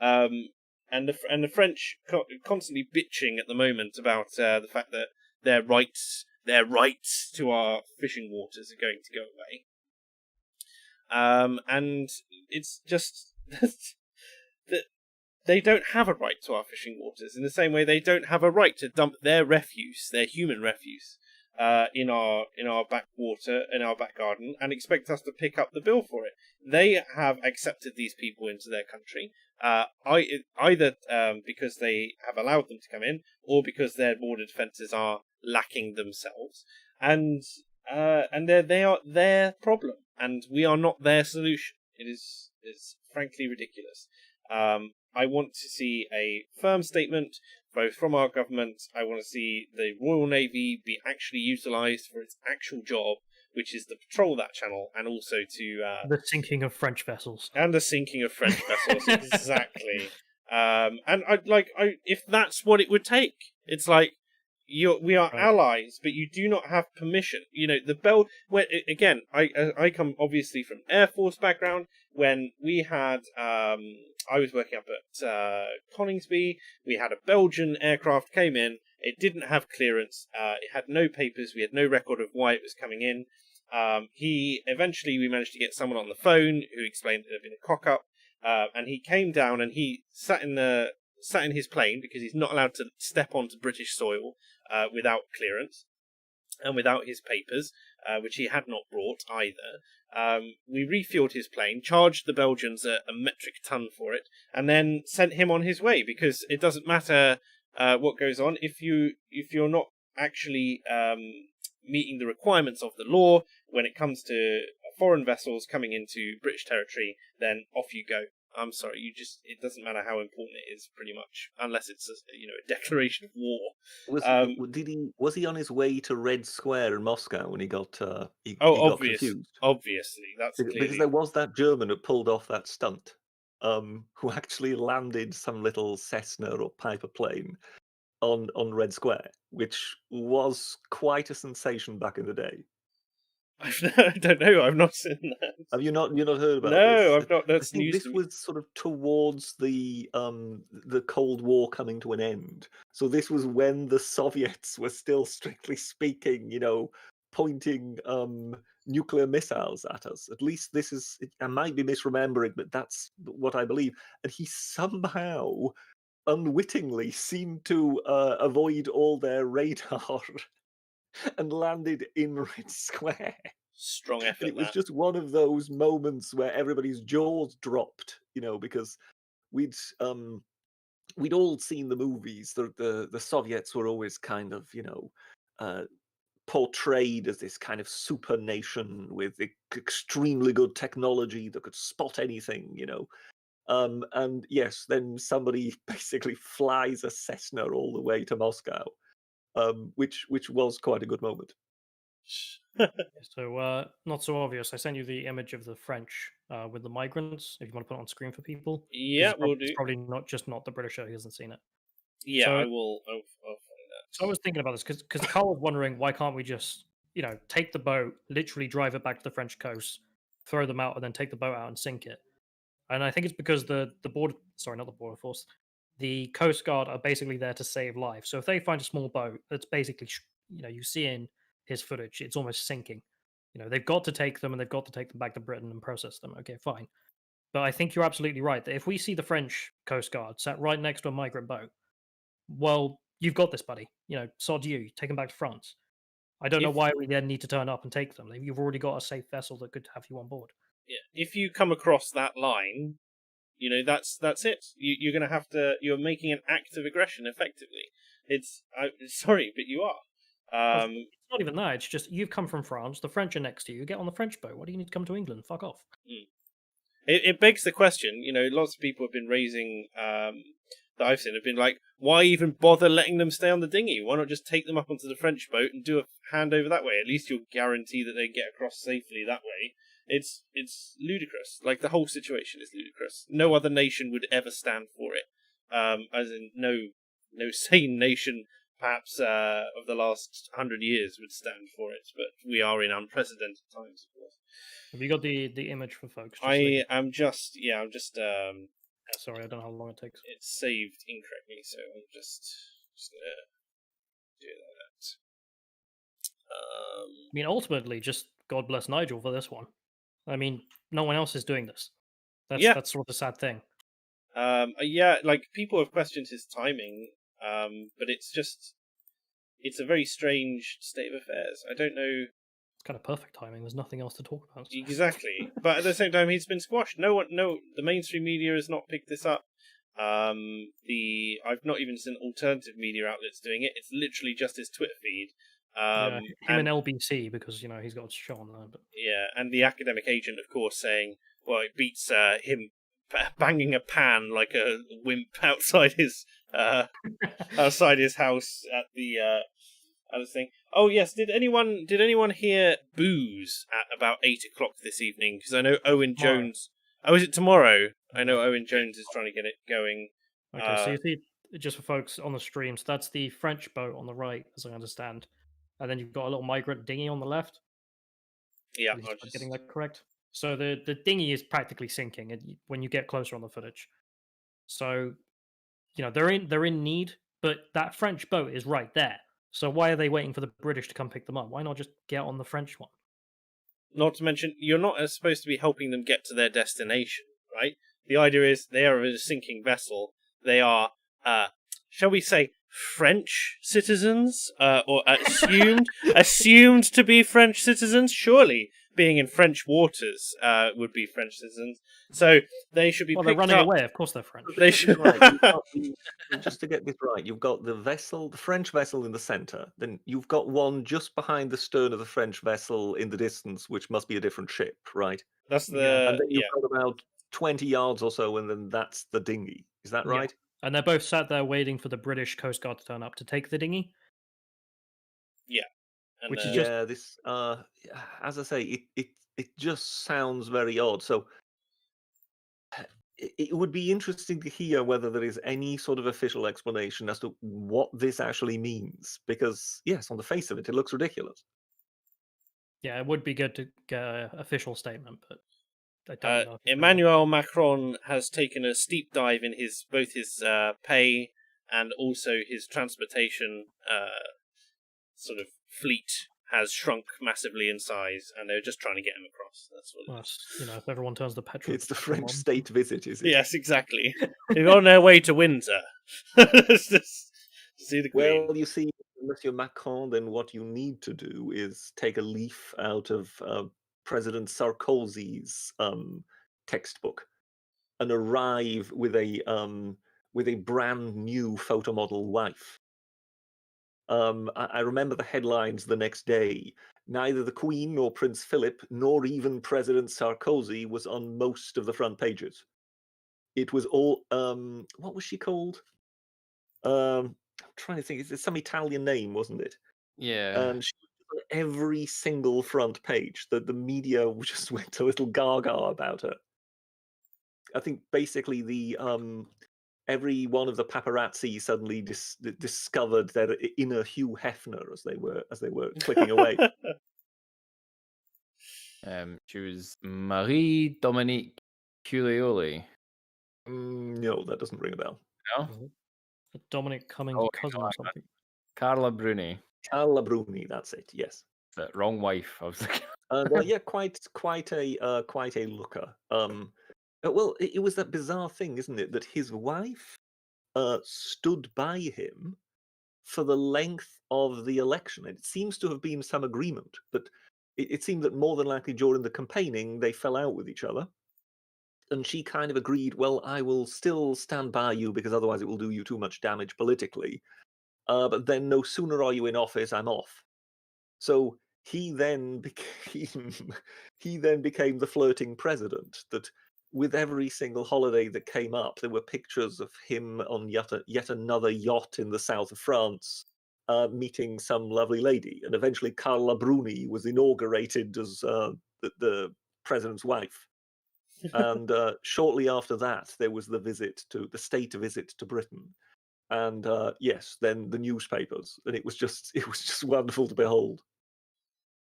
And the French constantly bitching at the moment about the fact that their rights to our fishing waters are going to go away. And it's just that they don't have a right to our fishing waters in the same way they don't have a right to dump their refuse, their human refuse, in our backwater, in our back garden, and expect us to pick up the bill for it. They have accepted these people into their country, either because they have allowed them to come in, or because their border defences are lacking themselves, and they are their problem, and we are not their solution. It's frankly ridiculous. I want to see a firm statement both from our government. I want to see the Royal Navy be actually utilised for its actual job, which is to patrol that channel, and also to the sinking of French vessels. And the sinking of French vessels, exactly. And if that's what it would take, it's like we are allies, but you do not have permission. You know, again, I come obviously from Air Force background. When we had, I was working up at Coningsby. We had a Belgian aircraft came in, It didn't have clearance. It had no papers. We had no record of why it was coming in. We managed to get someone on the phone who explained that it had been a cock-up. And he came down and he sat in his plane because he's not allowed to step onto British soil without clearance and without his papers, which he had not brought either. We refueled his plane, charged the Belgians a metric ton for it, and then sent him on his way, because it doesn't matter what goes on if you're not actually meeting the requirements of the law when it comes to foreign vessels coming into British territory. Then off you go. I'm sorry, it doesn't matter how important it is, pretty much, unless it's a declaration of war. Was he on his way to Red Square in Moscow when he got got confused? Obviously, that's clearly... because there was that German who pulled off that stunt, who actually landed some little Cessna or Piper plane on Red Square, which was quite a sensation back in the day. I don't know. I've not seen that. Have you not heard about this? No, I've not. That's I think news this to me. was sort of towards the Cold War coming to an end. So this was when the Soviets were still, strictly speaking, pointing nuclear missiles at us. At least this is. I might be misremembering, but that's what I believe. And he somehow, unwittingly, seemed to avoid all their radar and landed in Red Square. Strong effort. And it was just one of those moments where everybody's jaws dropped, because we'd all seen the movies. The Soviets were always kind of, portrayed as this kind of super nation with extremely good technology that could spot anything, and yes, then somebody basically flies a Cessna all the way to Moscow. Which was quite a good moment. So, not so obvious. I sent you the image of the French with the migrants. If you want to put it on screen for people, yeah, we'll do. It's probably not the Britisher who hasn't seen it. Yeah, so, I will. I'll find that. So I was thinking about this because Carl was wondering, why can't we just take the boat, literally drive it back to the French coast, throw them out, and then take the boat out and sink it? And I think it's because the border, sorry, not the border force, the Coast Guard are basically there to save lives. So if they find a small boat that's basically, you see in his footage, it's almost sinking. They've got to take them, and they've got to take them back to Britain and process them. Okay, fine. But I think you're absolutely right that if we see the French Coast Guard sat right next to a migrant boat, well, you've got this, buddy. Sod you. Take them back to France. I don't know why we then need to turn up and take them. You've already got a safe vessel that could have you on board. Yeah, if you come across that line, that's it. You're going to have to. You're making an act of aggression, effectively. Sorry, but you are. It's not even that. It's just you've come from France. The French are next to you. Get on the French boat. Why do you need to come to England? Fuck off. It begs the question. Lots of people have been raising that I've seen have been like, why even bother letting them stay on the dinghy? Why not just take them up onto the French boat and do a handover that way? At least you'll guarantee that they get across safely that way. It's ludicrous. Like, the whole situation is ludicrous. No other nation would ever stand for it. As in, no sane nation, perhaps, of the last 100 years would stand for it. But we are in unprecedented times, of course. Have you got the image for folks? I'm just. Sorry, I don't know how long it takes. It's saved incorrectly, so I'm just gonna do that. Ultimately, just God bless Nigel for this one. No one else is doing this. That's sort of the sad thing. People have questioned his timing, but it's a very strange state of affairs. I don't know. It's kind of perfect timing. There's nothing else to talk about. Exactly, but at the same time, he's been squashed. The mainstream media has not picked this up. I've not even seen alternative media outlets doing it. It's literally just his Twitter feed. Him and LBC, because he's got a show on there. But... Yeah, and the academic agent, of course, saying, well, it beats him banging a pan like a wimp outside his house at the thing. Oh yes, did anyone hear booze at about 8:00 this evening? Because I know Owen Jones. Oh, is it tomorrow? I know Owen Jones is trying to get it going. Okay, so you see, just for folks on the stream, so that's the French boat on the right, as I understand. And then you've got a little migrant dinghy on the left. Yeah, I'm getting that correct. So the dinghy is practically sinking when you get closer on the footage. So, they're in need. But that French boat is right there. So why are they waiting for the British to come pick them up? Why not just get on the French one? Not to mention, you're not supposed to be helping them get to their destination, right? The idea is they are a sinking vessel. They are, shall we say, French citizens, or assumed to be French citizens. Surely, being in French waters, would be French citizens. So they should be. Well, they're running away. Of course, they're French. They should. Just to get this right, you've got the vessel, the French vessel in the center. Then you've got one just behind the stern of the French vessel in the distance, which must be a different ship, right? That's the. Yeah. And then you've got about 20 yards or so, and then that's the dinghy. Is that right? And they're both sat there waiting for the British Coast Guard to turn up to take the dinghy. Yeah. And, Which is just this. As I say, it just sounds very odd. So it would be interesting to hear whether there is any sort of official explanation as to what this actually means. Because yes, on the face of it, it looks ridiculous. Yeah, it would be good to get an official statement, but I don't know. Emmanuel Macron has taken a steep dive in both his pay and also his transportation sort of fleet has shrunk massively in size, and they're just trying to get him across. That's what it is. If everyone turns the petrol. It's the French state visit, is it? Yes, exactly. They're on their way to Windsor. Just see the Queen. Well, you see, Monsieur Macron, then what you need to do is take a leaf out of President Sarkozy's textbook and arrive with a brand new photo model wife. I remember the headlines the next day. Neither the Queen nor Prince Philip nor even President Sarkozy was on most of the front pages. It was all what was she called? I'm trying to think. It's some Italian name, wasn't it? Yeah. And she was on every single front page. The media just went a little gaga about her. I think basically every one of the paparazzi suddenly discovered their inner Hugh Hefner as they were clicking away. She was Marie Dominic Culeoli. No, that doesn't ring a bell. No? Dominic Cummings' cousin or something. Carla Bruni. Carla Bruni, that's it. Yes. The wrong wife. I was like, yeah, quite a looker. Well, it was that bizarre thing, isn't it, that his wife stood by him for the length of the election. It seems to have been some agreement, but it seemed that more than likely during the campaigning they fell out with each other. And she kind of agreed, well, I will still stand by you because otherwise it will do you too much damage politically. But then no sooner are you in office, I'm off. So he then became the flirting president. That with every single holiday that came up, there were pictures of him on yet another yacht in the south of France, meeting some lovely lady. And eventually, Carla Bruni was inaugurated as the president's wife. And shortly after that, there was the state visit to Britain. And yes, then the newspapers, and it was just wonderful to behold.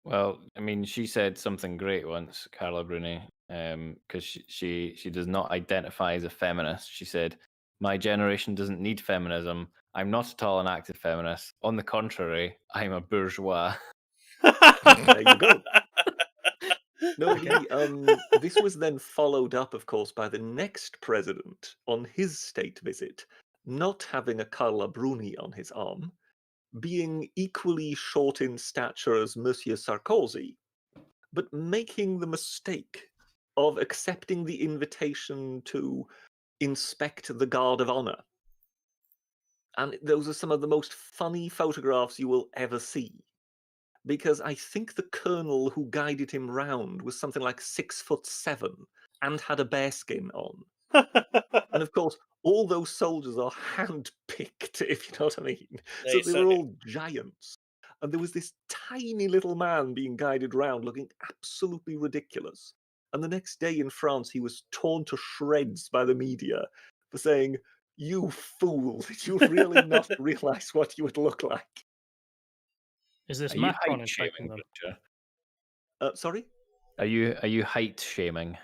well, I mean, she said something great once, Carla Bruni, because she does not identify as a feminist. She said, "My generation doesn't need feminism. I'm not at all an active feminist. On the contrary, I'm a bourgeois." There you go. No, this was then followed up, of course, by the next president on his state visit, not having a Carla Bruni on his arm, being equally short in stature as Monsieur Sarkozy, but making the mistake of accepting the invitation to inspect the Guard of Honor. And those are some of the most funny photographs you will ever see. Because I think the colonel who guided him round was something like 6'7" and had a bearskin on. And of course, all those soldiers are hand-picked, if you know what I mean. So they were all giants. And there was this tiny little man being guided round looking absolutely ridiculous. And the next day in France, he was torn to shreds by the media for saying, "You fool, did you really not realise what you would look like?" Is this Are you Macron height inspecting shaming, them? Butcher? Sorry? Are you height shaming?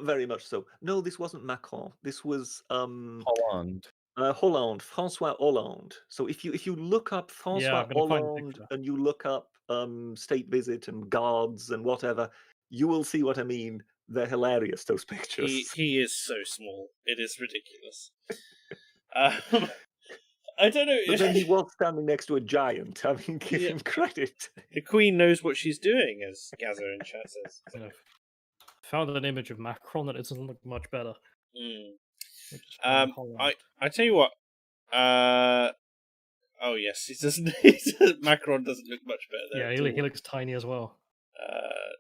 Very much so. No, this wasn't Macron. This was Holland. Hollande, François Hollande. So if you look up Yeah, François I'm gonna find the Hollande picture. and you look up state visit and guards and whatever, you will see what I mean. They're hilarious, those pictures. He is so small. It is ridiculous. I don't know. But then he was standing next to a giant. I mean, give Yeah. him credit. The Queen knows what she's doing, as Gazo in chat says. You know, found an image of Macron that it doesn't look much better. Which is from Holland. I tell you what. Oh yes, he doesn't. Macron doesn't look much better there. Yeah, he looks tiny as well.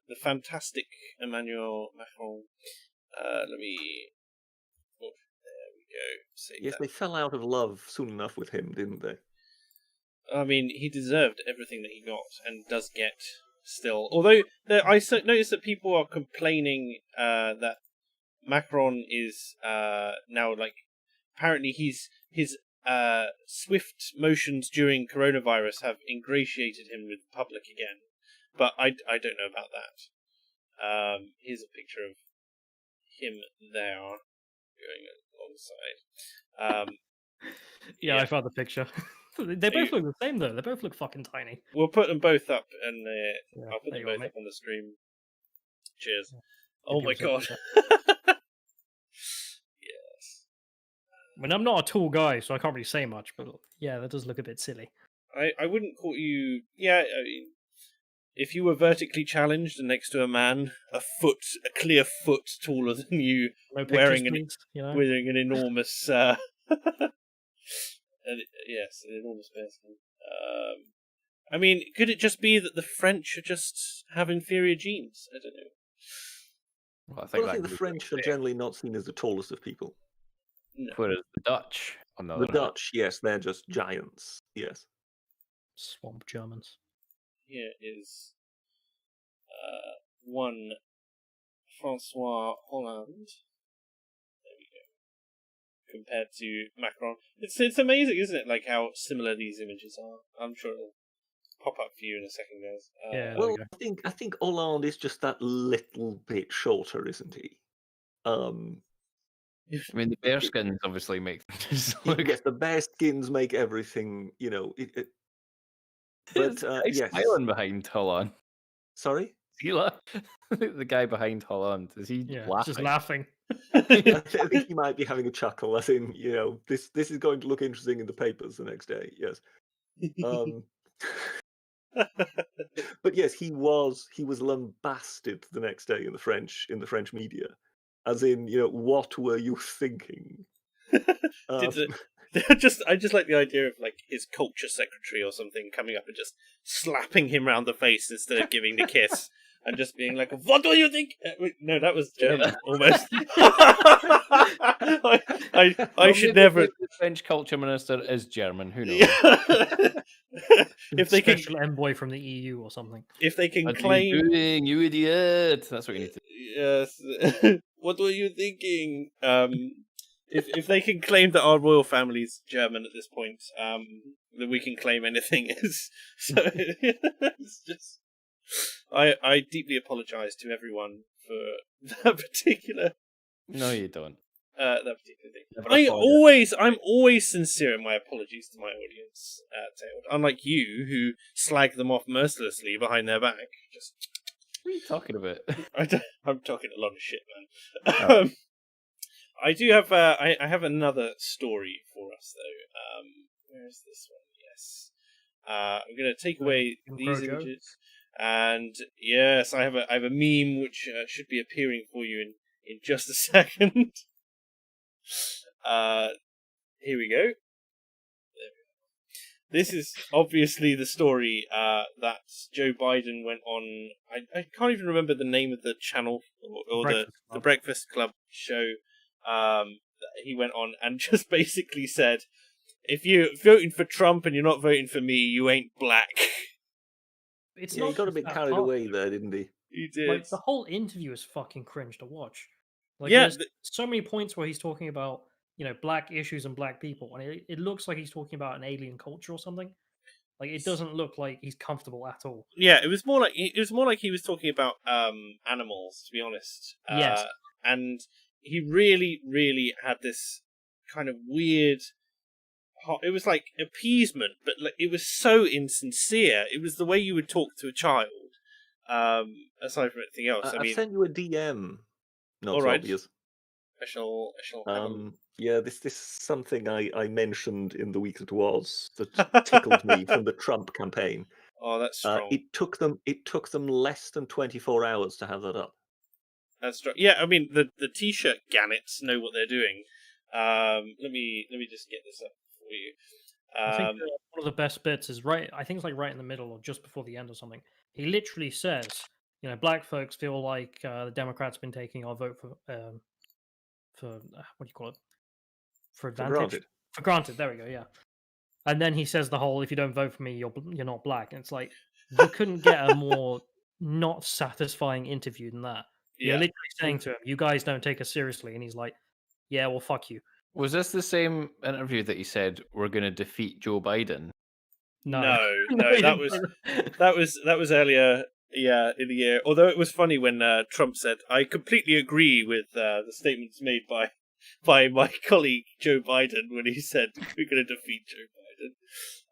The fantastic Emmanuel Macron. Let me. Oh, there we go. Save Yes, that. they fell out of love soon enough with him, didn't they? I mean, he deserved everything that he got, and does get still. Although I noticed that people are complaining that Macron is now like apparently his swift motions during coronavirus have ingratiated him with the public again. But I don't know about that. Here's a picture of him there going alongside. Yeah, I found the picture. They both look the same though. They both look fucking tiny. We'll put them both up, and I'll put there them you go, both up on the stream. Cheers. Yeah. Oh my god. Yes. I mean, I'm not a tall guy, so I can't really say much, but yeah, that does look a bit silly. I wouldn't call you. Yeah, I mean, if you were vertically challenged and next to a man a clear foot taller than you, No wearing pictures, please, you know? wearing an enormous, yes, an enormous person. I mean, could it just be that the French just have inferior genes? I don't know. Well, I think the French are generally not seen as the tallest of people. No. Whereas the Dutch, on the The other hand, Dutch, yes, they're just giants. Yes. Swamp Germans. Here is one Francois Hollande. There we go. Compared to Macron. It's amazing, isn't it? Like how similar these images are. I'm sure it'll pop up for you in a second, guys. Yeah. Well, I think Hollande is just that little bit shorter, isn't he? I mean, the bear skins obviously make them just look... Yes, the bear skins make everything, but yes. Smiling behind Hollande. Sorry? The guy behind Hollande, is he laughing? Just laughing. I think he might be having a chuckle, as in, this is going to look interesting in the papers the next day. Yes. But yes, he was lambasted the next day in the French media, as in, what were you thinking? I just like the idea of like his culture secretary or something coming up and just slapping him round the face instead of giving the kiss. And just being like, what do you think? No, that was German, almost. I should never... The French culture minister is German, who knows? If they can... Special envoy from the EU or something. If they can What claim... are you doing, you idiot? That's what you need to do. Yes. What were you thinking? If they can claim that our royal family's German at this point, that we can claim anything is... So, it's just... I deeply apologise to everyone for that particular. No, you don't. That particular thing. I'm always sincere in my apologies to my audience, Taylor. Unlike you, who slag them off mercilessly behind their back. Just what are you talking about? I'm talking a lot of shit, man. I do have. I have another story for us, though. Where is this one? Yes. I'm going to take away these images. And yes, I have a meme which should be appearing for you in just a second. Here we go. This is obviously the story that Joe Biden went on. I can't even remember the name of the channel or the Breakfast Club show. He went on and just basically said, "If you're voting for Trump and you're not voting for me, you ain't black." It's he got a bit carried away there, didn't he? He did. Like, the whole interview is fucking cringe to watch. Like, there's so many points where he's talking about, black issues and black people, and it looks like he's talking about an alien culture or something. Like, it doesn't look like he's comfortable at all. Yeah, it was more like he was talking about animals, to be honest. Yes. And he really, really had this kind of weird it was like appeasement, but like it was so insincere. It was the way you would talk to a child. Aside from anything else, I I've mean, sent you a DM. Not all so right, obvious. I shall have a Yeah, this is something I mentioned in the week that was that tickled me from the Trump campaign. Oh, that's strong. It took them less than 24 hours to have that up. That's strong. Yeah, I mean the t-shirt gannets know what they're doing. Let me just get this up for you. I think one of the best bits is right. I think it's like right in the middle or just before the end or something. He literally says, black folks feel like the Democrats been taking our vote for what do you call it? For advantage. For granted. There we go. Yeah. And then he says the whole, if you don't vote for me, you're not black. And it's like, you couldn't get a more not satisfying interview than that. Yeah. You're literally saying to him, you guys don't take us seriously. And he's like, yeah, well, fuck you. Was this the same interview that he said we're going to defeat Joe Biden? No, that was earlier, yeah, in the year. Although it was funny when Trump said, "I completely agree with the statements made by my colleague Joe Biden," when he said we're going to defeat Joe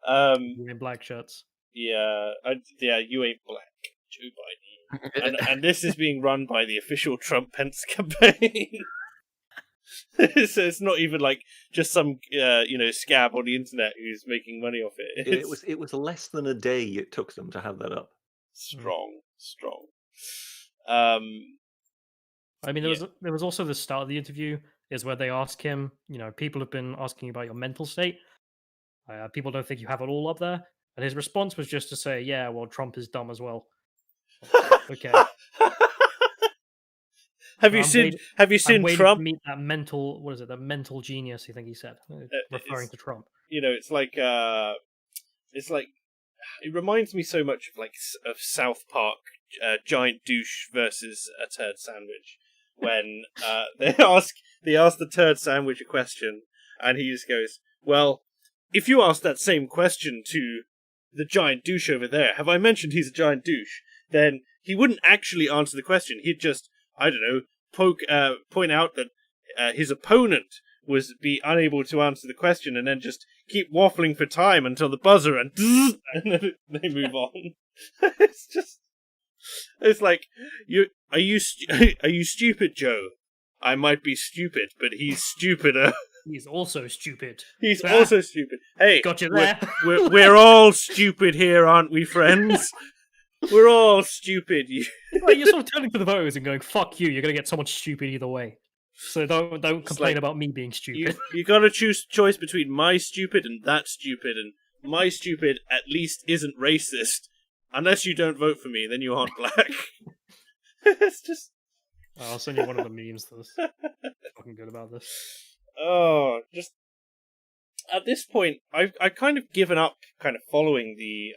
Biden. You in black shirts. Yeah, you ain't black, Joe Biden, and this is being run by the official Trump-Pence campaign. So it's not even like just some scab on the internet who's making money off it. It was less than a day it took them to have that up. Strong. I mean, there was also the start of the interview is where they ask him, people have been asking about your mental state. People don't think you have it all up there, and his response was just to say, "Yeah, well, Trump is dumb as well." Okay. Have you seen Trump? To meet that mental, what is it? The mental genius. I think he said, referring to Trump. It's like it reminds me so much of South Park, giant douche versus a turd sandwich. When they ask the turd sandwich a question, and he just goes, "Well, if you ask that same question to the giant douche over there, have I mentioned he's a giant douche? Then he wouldn't actually answer the question. He'd just, I don't know, point out that his opponent be unable to answer the question, and then just keep waffling for time until the buzzer and then they move on." It's like, are you stupid, Joe? I might be stupid, but he's stupider. He's also stupid. He's also stupid. Hey, got you there. We're all stupid here, aren't we, friends? We're all stupid. You're sort of turning to the voters and going, "Fuck you! You're gonna get someone stupid either way." So don't complain about me being stupid. You gotta choice between my stupid and that stupid, and my stupid at least isn't racist. Unless you don't vote for me, then you aren't black. It's just. I'll send you one of the memes that's fucking good about this. Oh, just at this point, I've kind of given up kind of following the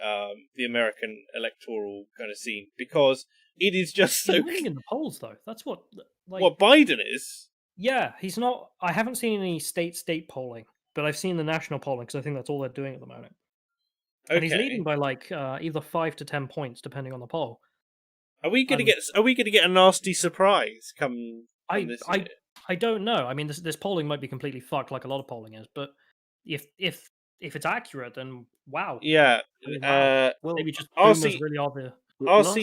American electoral kind of scene, because it is just so. He's winning in the polls, though. That's what. What Biden is? Yeah, he's not. I haven't seen any state polling, but I've seen the national polling because I think that's all they're doing at the moment. Okay. And he's leading by either 5 to 10 points, depending on the poll. Are we gonna get a nasty surprise come this year? I don't know. I mean, this polling might be completely fucked, like a lot of polling is. But if it's accurate, then wow. Yeah. Wow. Maybe just boomers really are the. Last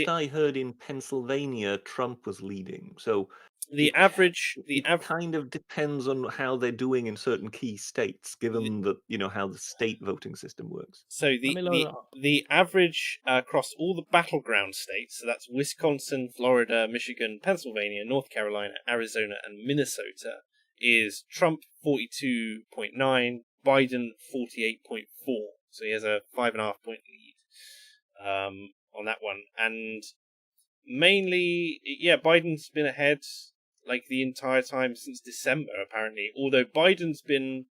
I heard, in Pennsylvania, Trump was leading. So it kind of depends on how they're doing in certain key states, given that how the state voting system works. So the average across all the battleground states, so that's Wisconsin, Florida, Michigan, Pennsylvania, North Carolina, Arizona, and Minnesota, is Trump 42.9, Biden 48.4. So he has a 5.5 point lead on that one, and mainly, Biden's been ahead the entire time since December, apparently. Although Biden's been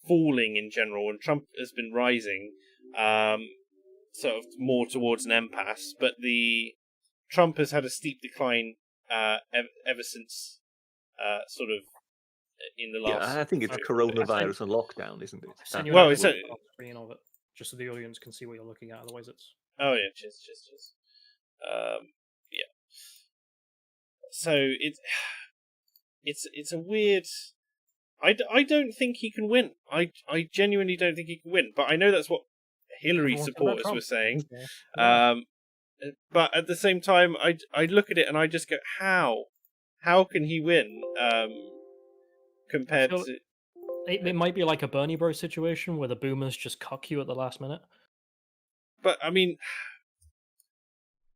falling in general, and Trump has been rising, sort of more towards an impasse. But Trump has had a steep decline ever since, sort of in the last. Yeah, I think it's coronavirus and lockdown, isn't it? Well, it's screen of it just so the audience can see what you're looking at. Otherwise, it's. Oh yeah, cheers. Yeah. So it's a weird. I don't think he can win. I genuinely don't think he can win. But I know that's what Hillary Everyone said about supporters Trump. were saying. Yeah. But at the same time, I look at it and I just go, how can he win? Compared feel- to, It might be like a Bernie Bro situation where the boomers just cuck you at the last minute. but I mean,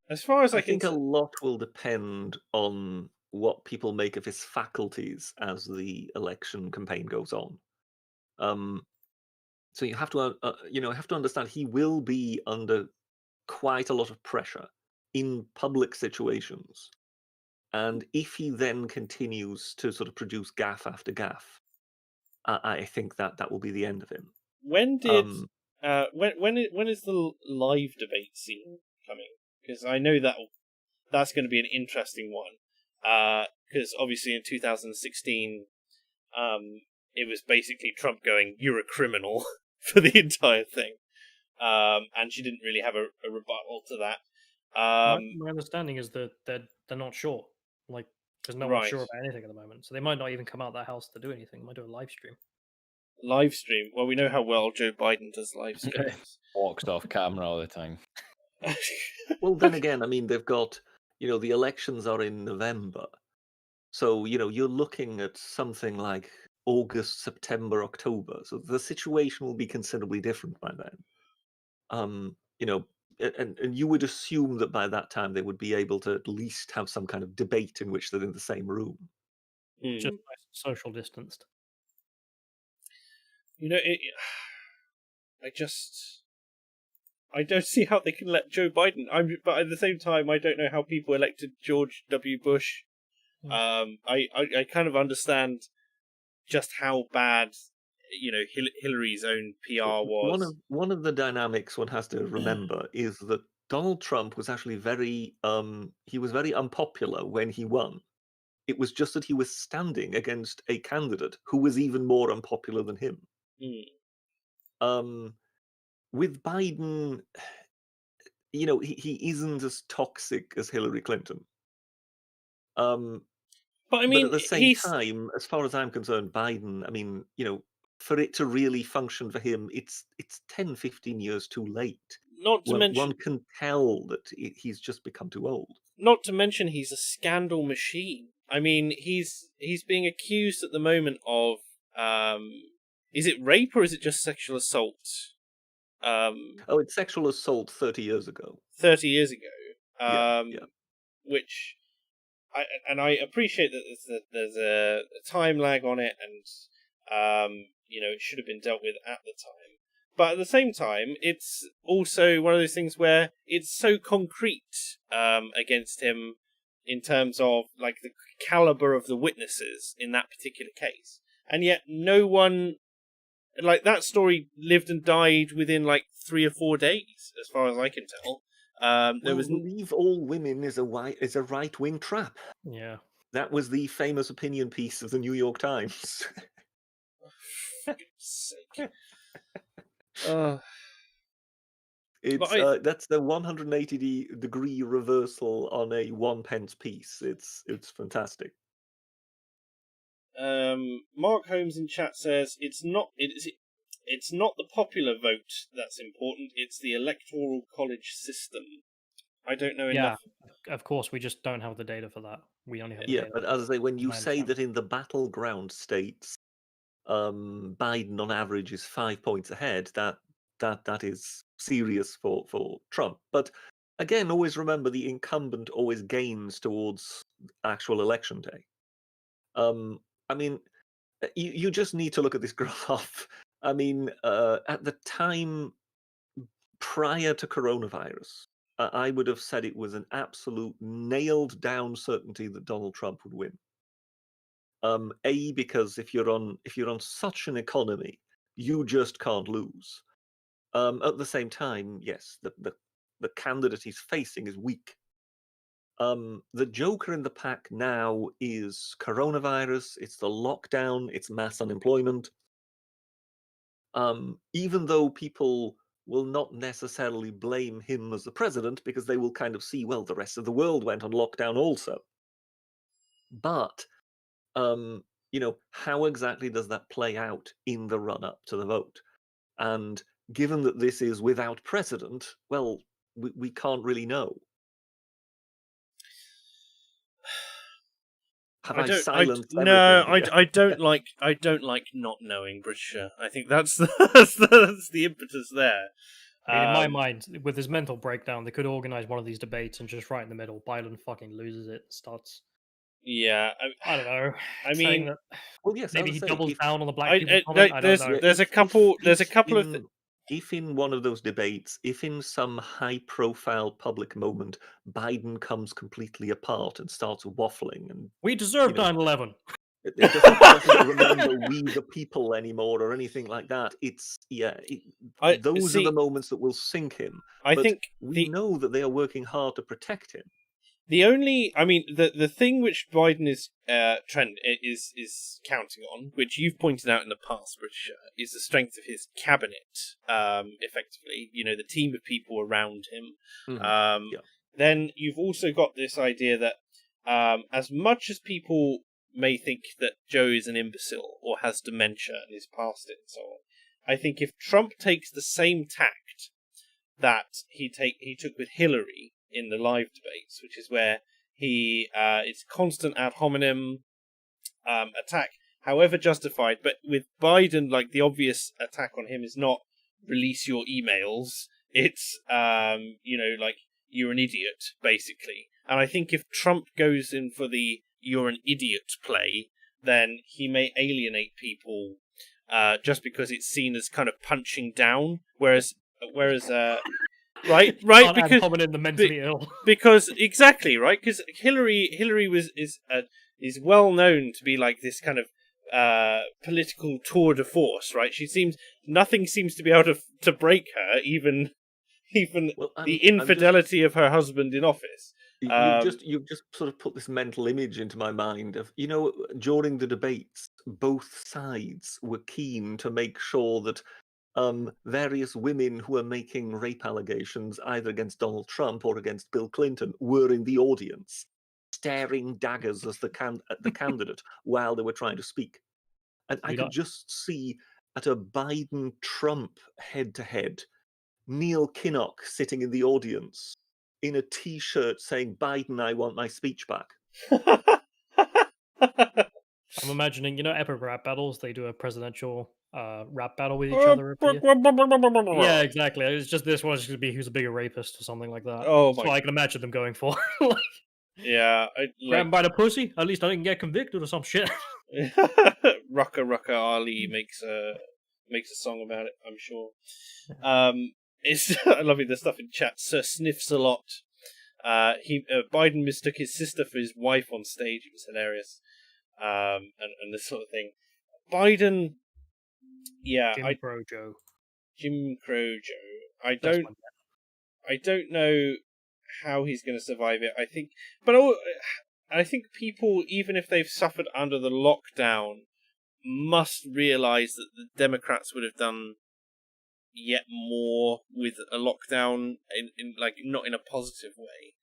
as far as I can think a lot will depend on what people make of his faculties as the election campaign goes on. So you have to, have to understand he will be under quite a lot of pressure in public situations, and if he then continues to sort of produce gaffe after gaffe, I think that will be the end of him. When did when is the live debate scene coming? Because I know that's going to be an interesting one. Because obviously in 2016, it was basically Trump going, "You're a criminal" for the entire thing, and she didn't really have a rebuttal to that. My understanding is that they're not sure. Like, because no one's Right. sure about anything at the moment, so they might not even come out of that house to do anything. They might do a live stream. Live stream. Well, we know how well Joe Biden does live streams. Walks off camera all the time. Well, then again, I mean, they've got, the elections are in November. So, you're looking at something like August, September, October. So the situation will be considerably different by then. And you would assume that by that time they would be able to at least have some kind of debate in which they're in the same room. Just nice and social distanced. I don't see how they can let Joe Biden. But at the same time, I don't know how people elected George W. Bush. I kind of understand just how bad, Hillary's own PR was. One of the dynamics one has to remember is that Donald Trump was actually very unpopular when he won. It was just that he was standing against a candidate who was even more unpopular than him. With Biden, he isn't as toxic as Hillary Clinton. But I mean, at the same time, as far as I'm concerned, Biden, I mean, for it to really function for him, it's 10, 15 years too late. Not to mention, one can tell that he's just become too old. Not to mention, he's a scandal machine. I mean, he's being accused at the moment of, is it rape or is it just sexual assault? It's sexual assault 30 years ago. 30 years ago. Yeah. Which, I appreciate that there's a time lag on it, and it should have been dealt with at the time. But at the same time, it's also one of those things where it's so concrete against him in terms of like the caliber of the witnesses in that particular case, and yet no one, like, that story lived and died within like 3 or 4 days, as far as I can tell. Believe all women is a right-wing trap. Yeah, that was the famous opinion piece of the New York Times. For goodness sake. That's the 180-degree reversal on a 1p piece. It's fantastic. Mark Holmes in chat says it's not the popular vote that's important, it's the electoral college system. I don't know enough. Yeah, of course, we just don't have the data for that. We only have the Yeah, data. but as I say, when you say that in the battleground states, Biden on average is 5 points ahead, that is serious for Trump. But again, always remember the incumbent always gains towards actual election day. I mean, you just need to look at this graph. I mean, at the time prior to coronavirus, I would have said it was an absolute nailed down certainty that Donald Trump would win. Because if you're on such an economy, you just can't lose. At the same time, yes, the candidate he's facing is weak. The joker in the pack now is coronavirus, it's the lockdown, it's mass unemployment. Even though people will not necessarily blame him as the president because they will kind of see, well, the rest of the world went on lockdown also. But how exactly does that play out in the run-up to the vote? And given that this is without precedent, well, we can't really know. Have I silenced everything? I don't like not knowing, Britisher. I think that's that's the impetus there. I mean, in my mind, with his mental breakdown, they could organize one of these debates and just right in the middle, Biden fucking loses it, starts. Yeah, I don't know. I mean, that well, yes, maybe he doubles down on the black people comment. I don't know. There's a couple of. If in one of those debates, if in some high-profile public moment, Biden comes completely apart and starts waffling, and we deserve 9/11. It doesn't remember we the people anymore or anything like that. It's those are the moments that will sink him. I think we know that they are working hard to protect him. The thing which Biden is counting on, which you've pointed out in the past, Britisher, is the strength of his cabinet. Effectively, the team of people around him. Mm-hmm. Then you've also got this idea that as much as people may think that Joe is an imbecile or has dementia and is past it and so on, I think if Trump takes the same tact that he took with Hillary in the live debates, which is where it's constant ad hominem attack, however justified, but with Biden, like, the obvious attack on him is not release your emails, it's like, you're an idiot, basically. And I think if Trump goes in for the you're an idiot play, then he may alienate people just because it's seen as kind of punching down, whereas right because the mentally ill, because exactly right, because Hillary is well known to be like this kind of political tour de force, right? Nothing seems to be able to break her, even the infidelity of her husband in office. You've just sort of put this mental image into my mind of, during the debates, both sides were keen to make sure that various women who are making rape allegations either against Donald Trump or against Bill Clinton were in the audience, staring daggers at the candidate while they were trying to speak. And I could just see at a Biden-Trump head-to-head, Neil Kinnock sitting in the audience in a T-shirt saying, "Biden, I want my speech back." I'm imagining, epic rap battles. They do a presidential rap battle with each other. Yeah, exactly. It's just this one's going to be who's a bigger rapist or something like that. Oh, that's what I can imagine them going for. Yeah, grab him by the pussy. At least I didn't get convicted or some shit. Rucka Ali makes a song about it, I'm sure. I love it. The stuff in chat. Sir Sniffs a lot. Biden mistook his sister for his wife on stage. It was hilarious. And this sort of thing. Biden, yeah, Jim Crow Joe. I don't know how he's going to survive it. I think people, even if they've suffered under the lockdown, must realize that the Democrats would have done yet more with a lockdown, in like, not in a positive way.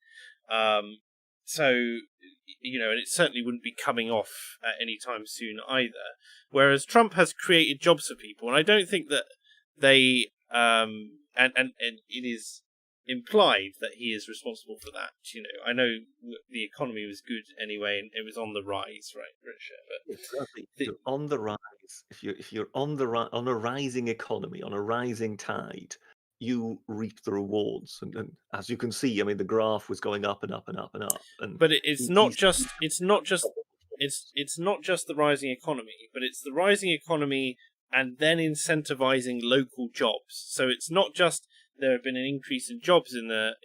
So, and it certainly wouldn't be coming off at any time soon either. Whereas Trump has created jobs for people, and I don't think that they and it is implied that he is responsible for that. I know the economy was good anyway, and it was on the rise, right, Richard? But exactly. If you're on the rise, if you're on a rising economy, on a rising tide, you reap the rewards, and as you can see, I mean, the graph was going up and up and up and up. But it's not just the rising economy, but it's the rising economy and then incentivizing local jobs. So it's not just there have been an increase in jobs in the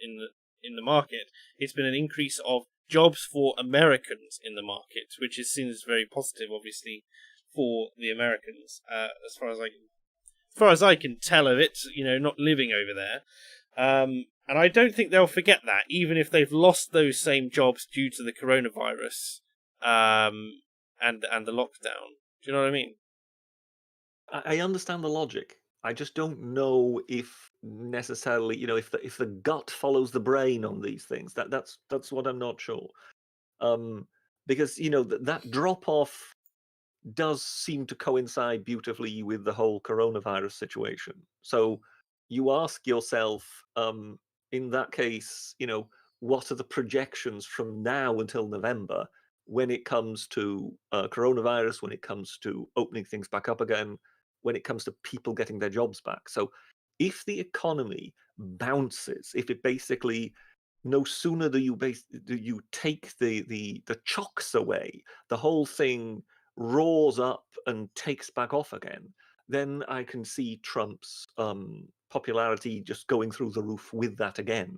market. It's been an increase of jobs for Americans in the market, which is seen as very positive, obviously, for the Americans, as far as I can tell of it, not living over there. And I don't think they'll forget that, even if they've lost those same jobs due to the coronavirus and the lockdown. Do you know what I mean? I understand the logic. I just don't know if necessarily, if the gut follows the brain on these things. That's what I'm not sure. Because that drop off does seem to coincide beautifully with the whole coronavirus situation. So you ask yourself, in that case, what are the projections from now until November when it comes to coronavirus, when it comes to opening things back up again, when it comes to people getting their jobs back? So if the economy bounces, if it basically no sooner do you take the chocks away, the whole thing roars up and takes back off again, then I can see Trump's popularity just going through the roof with that again.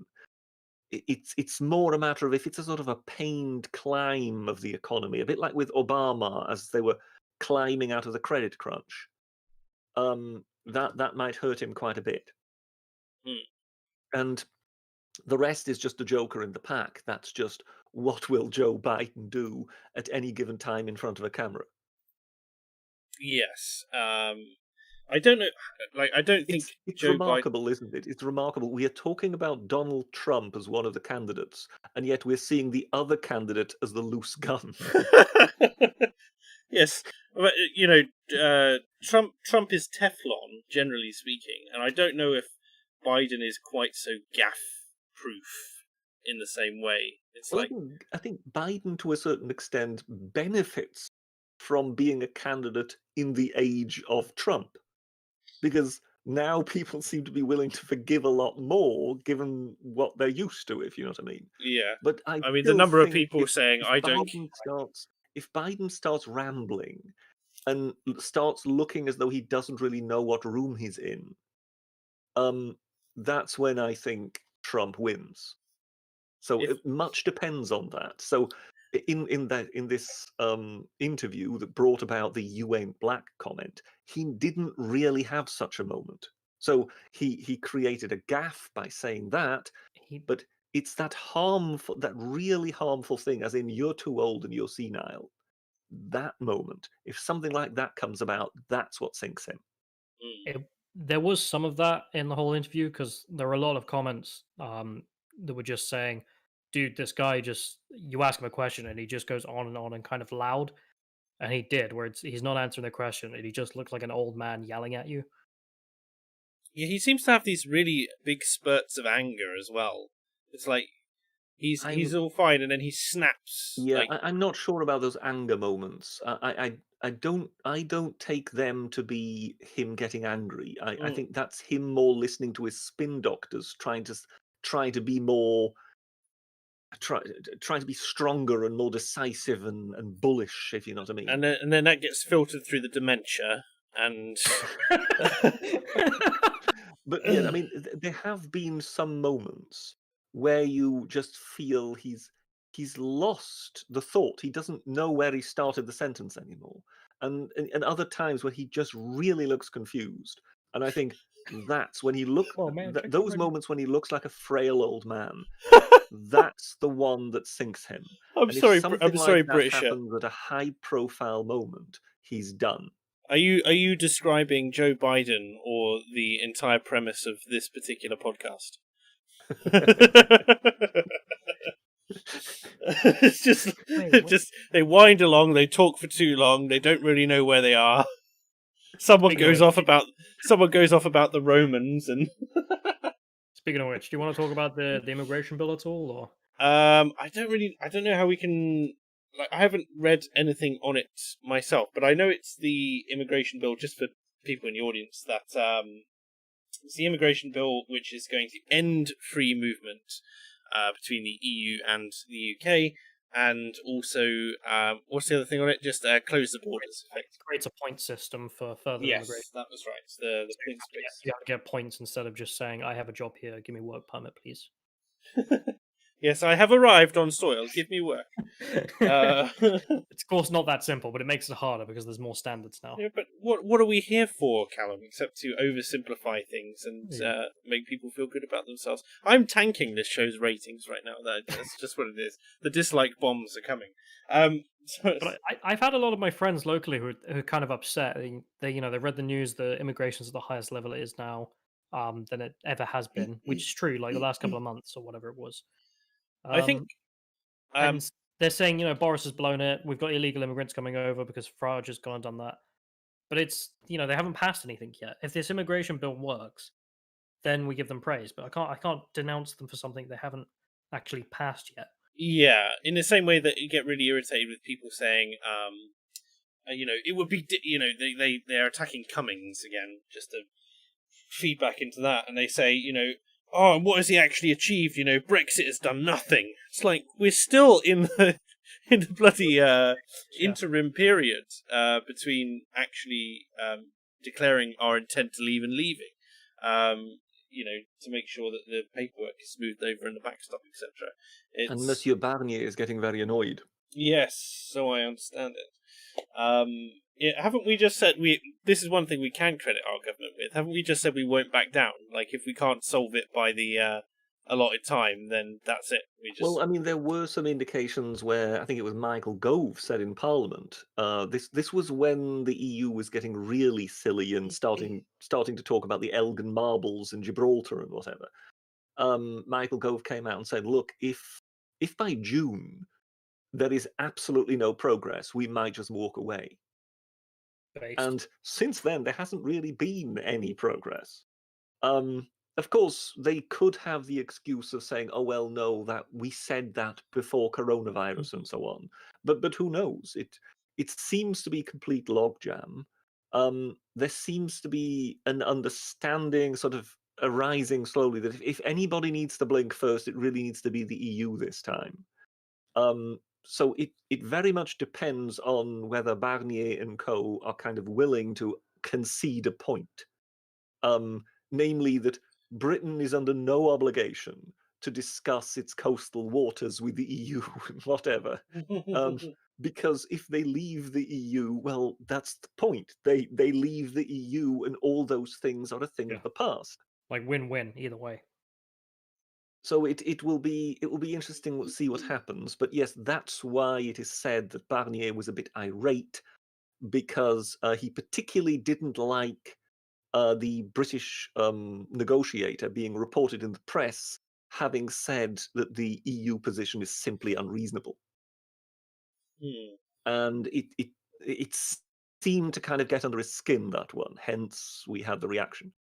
It's more a matter of if it's a sort of a pained climb of the economy, a bit like with Obama as they were climbing out of the credit crunch. That might hurt him quite a bit. And the rest is just a joker in the pack. That's just what will Joe Biden do at any given time in front of a camera. Yes. I don't know. I don't think it's Joe remarkable, Biden... isn't it? It's remarkable. We are talking about Donald Trump as one of the candidates, and yet we're seeing the other candidate as the loose gun. Yes, but Trump is Teflon, generally speaking, and I don't know if Biden is quite so gaff-proof in the same way. It's I think Biden, to a certain extent, benefits from being a candidate in the age of Trump, because now people seem to be willing to forgive a lot more, given what they're used to, if you know what I mean. Yeah. But I mean, the number of people saying, if Biden starts rambling and starts looking as though he doesn't really know what room he's in, that's when I think Trump wins. So much depends on that. So in this interview that brought about the "you ain't black" comment, he didn't really have such a moment. So he created a gaffe by saying that, but it's that really harmful thing, as in you're too old and you're senile. That moment, if something like that comes about, that's what sinks him. There was some of that in the whole interview, because there were a lot of comments that were just saying, dude, this guy you ask him a question and he just goes on and kind of loud. And he did, where he's not answering the question and he just looks like an old man yelling at you. Yeah, he seems to have these really big spurts of anger as well. It's like he's all fine and then he snaps. Yeah, I'm not sure about those anger moments. I don't take them to be him getting angry. I think that's him more listening to his spin doctors, trying to be more, trying to be stronger and more decisive and bullish, if you know what I mean. And then that gets filtered through the dementia and. But yeah, I mean, there have been some moments where you just feel he's lost the thought. He doesn't know where he started the sentence anymore. And other times where he just really looks confused. And I think that's when he those moments when he looks like a frail old man, that's the one that sinks him. I'm sorry, British. Happens at a high-profile moment, he's done. Are you describing Joe Biden or the entire premise of this particular podcast? It's just they wind along, they talk for too long, they don't really know where they are. Someone goes off about the Romans and. Speaking of which, do you want to talk about the immigration bill at all, or? I don't know how we can. I haven't read anything on it myself, but I know it's the immigration bill, just for people in the audience, that it's the immigration bill which is going to end free movement between the EU and the UK, and also, what's the other thing on it? Just close the borders. It creates a point system for further immigration. Yes, that was right. The points based. You have to get points instead of just saying, I have a job here, give me work permit, please. Yes, I have arrived on soil. Give me work. It's of course not that simple, but it makes it harder because there's more standards now. Yeah, but what are we here for, Callum? Except to oversimplify things and make people feel good about themselves. I'm tanking this show's ratings right now. That's just what it is. The dislike bombs are coming. But I've had a lot of my friends locally who are kind of upset. They read the news. The immigration's at the highest level it is now than it ever has been, which is true. Like the last couple of months or whatever it was. I think they're saying, Boris has blown it. We've got illegal immigrants coming over because Farage has gone and done that. But it's, they haven't passed anything yet. If this immigration bill works, then we give them praise. But I can't denounce them for something they haven't actually passed yet. Yeah, in the same way that you get really irritated with people saying, it would be, they're attacking Cummings again, just to feed back into that, and they say, oh, what has he actually achieved? Brexit has done nothing. It's like, we're still in the bloody interim period between actually declaring our intent to leave and leaving. To make sure that the paperwork is smoothed over and the backstop, etc. And Monsieur Barnier is getting very annoyed. Yes, so I understand it. Haven't we just said this is one thing we can credit our government with? Haven't we just said we won't back down? Like, if we can't solve it by the allotted time, then that's it. Well, I mean, there were some indications where I think it was Michael Gove said in Parliament. This was when the EU was getting really silly and starting to talk about the Elgin marbles in Gibraltar and whatever. Michael Gove came out and said, "Look, if by June there is absolutely no progress, we might just walk away." And since then, there hasn't really been any progress. Of course, they could have the excuse of saying, "Oh well, no, that we said that before coronavirus and so on." But who knows? It seems to be complete logjam. There seems to be an understanding, sort of arising slowly, that if anybody needs to blink first, it really needs to be the EU this time. So it very much depends on whether Barnier and co are kind of willing to concede a point. Namely that Britain is under no obligation to discuss its coastal waters with the EU, whatever. Because if they leave the EU, well, that's the point. They leave the EU, and all those things are a thing of the past. Like win-win either way. So it will be interesting to see what happens. But yes, that's why it is said that Barnier was a bit irate, because he particularly didn't like the British negotiator being reported in the press having said that the EU position is simply unreasonable. And it seemed to kind of get under his skin, that one. Hence, we had the reaction.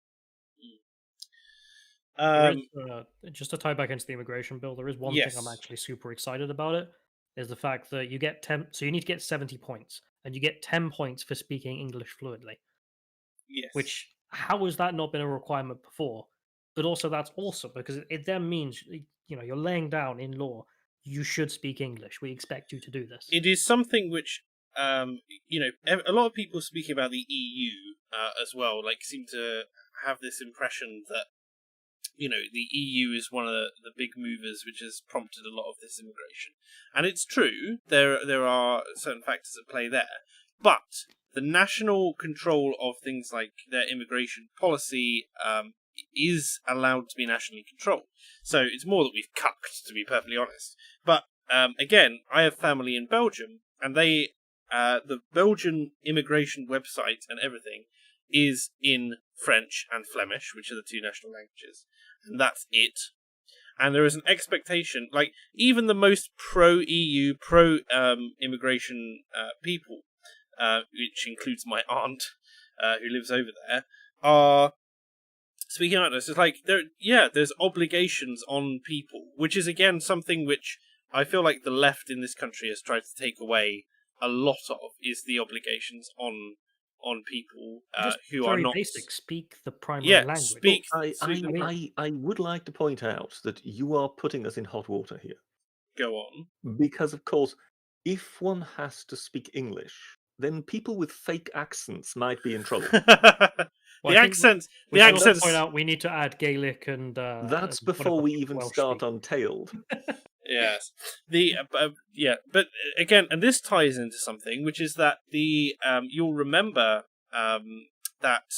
Just to tie back into the immigration bill, there is one thing I'm actually super excited about. It is the fact that you get 10, so you need to get 70 points, and you get 10 points for speaking English fluently. Yes. Which, how has that not been a requirement before? But also, that's awesome, because it then means, you're laying down in law, you should speak English. We expect you to do this. It is something which, a lot of people speaking about the EU as well, like, seem to have this impression that, the EU is one of the big movers which has prompted a lot of this immigration. And it's true, there are certain factors at play there, but the national control of things like their immigration policy is allowed to be nationally controlled. So it's more that we've cucked, to be perfectly honest. But again, I have family in Belgium, and the Belgian immigration website and everything is in French and Flemish, which are the two national languages, and that's it. And there is an expectation, like, even the most pro-EU, pro-immigration people, which includes my aunt, who lives over there, are speaking out. It's like, there's obligations on people, which is, again, something which I feel like the left in this country has tried to take away a lot of, is the obligations on people who are not basic. Speak the primary language. I would like to point out that you are putting us in hot water here. Go on. Because, of course, if one has to speak English, then people with fake accents might be in trouble. The accents. Point out we need to add Gaelic and. That's before we even start Untailed. Yes. But again, and this ties into something, which is that you'll remember that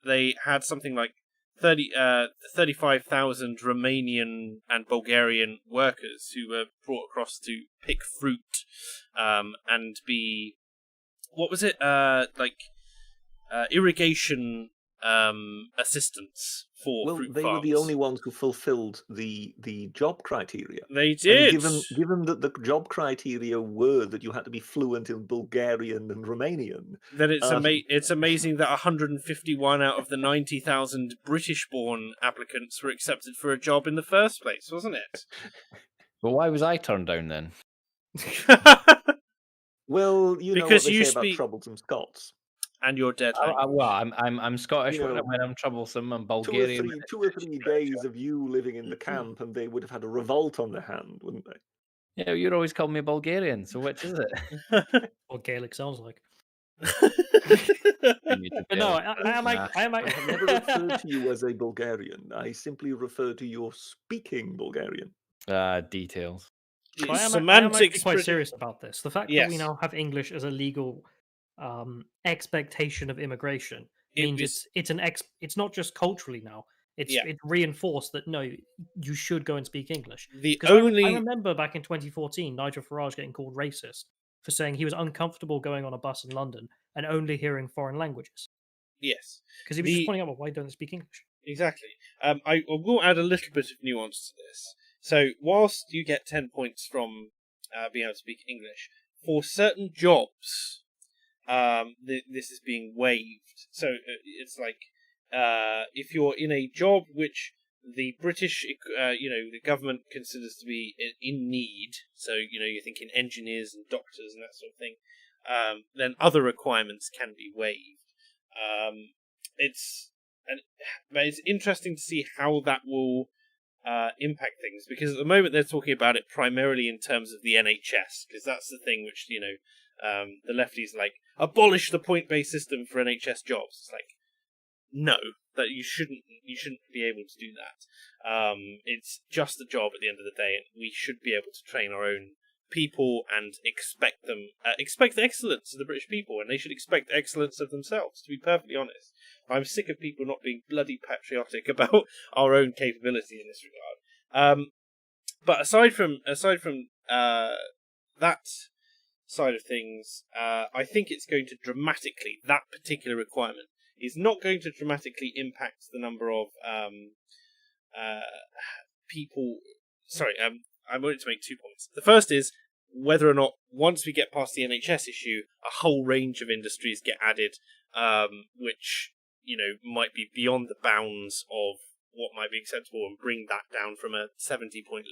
they had something like 35,000 Romanian and Bulgarian workers who were brought across to pick fruit and be, what was it, irrigation assistance for Well, fruit they farms. were the only ones who fulfilled the job criteria. They And did. given that the job criteria were that you had to be fluent in Bulgarian and Romanian, Then it's amazing that 151 out of the 90,000 British-born applicants were accepted for a job in the first place, wasn't it? But why was I turned down then? well, you know Because what they you say about speak- troublesome Scots. And your dead Well, I'm Scottish You know, when I'm troublesome. I'm Two or Bulgarian. three, 2 or 3 days of you living in the camp, and they would have had a revolt on their hand, wouldn't they? Yeah, you're always calling me Bulgarian. So which is it? What Gaelic sounds like. But no, I am I have never referred to you as a Bulgarian. I simply refer to your speaking Bulgarian. Details. I am actually Semantics quite pretty- serious about this. The fact that we now have English as a legal expectation of immigration means it's not just culturally now. It's reinforced that no, you should go and speak English. I remember back in 2014, Nigel Farage getting called racist for saying he was uncomfortable going on a bus in London and only hearing foreign languages. Yes. Because he was just pointing out, well, why don't they speak English? Exactly. I will add a little bit of nuance to this. So, whilst you get 10 points from being able to speak English, for certain jobs, this is being waived. So, it's like, if you're in a job which the British, the government considers to be in need, so, you're thinking engineers and doctors and that sort of thing, then other requirements can be waived. But it's interesting to see how that will impact things, because at the moment they're talking about it primarily in terms of the NHS, because that's the thing which the lefties like abolish the point-based system for NHS jobs. It's like, no, that you shouldn't be able to do that. It's just a job at the end of the day, and we should be able to train our own people and expect excellence of the British people, and they should expect excellence of themselves, to be perfectly honest. I'm sick of people not being bloody patriotic about our own capability in this regard. But aside from that side of things, I think it's going to dramatically, that particular requirement is not going to dramatically impact the number of people. Sorry, I wanted to make 2 points. The first is whether or not, once we get past the NHS issue, a whole range of industries get added, which might be beyond the bounds of what might be acceptable, and bring that down from a 70-point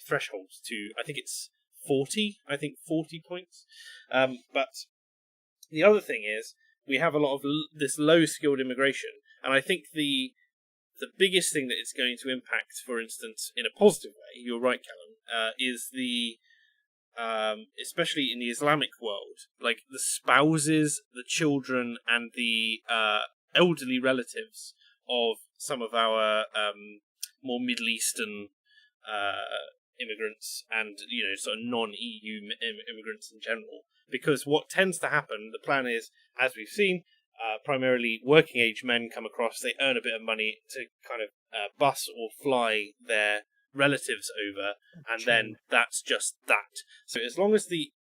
threshold to, I think it's 40. I think 40 points. But the other thing is, we have a lot of this low-skilled immigration, and I think the biggest thing that it's going to impact, for instance, in a positive way, you're right, Callum, is the especially in the Islamic world, like the spouses, the children, and the elderly relatives of some of our more Middle Eastern immigrants, and sort of non-EU immigrants in general. Because what tends to happen, the plan is, as we've seen, primarily working age men come across, they earn a bit of money to kind of bus or fly their relatives over, and then that's just that. So as long as the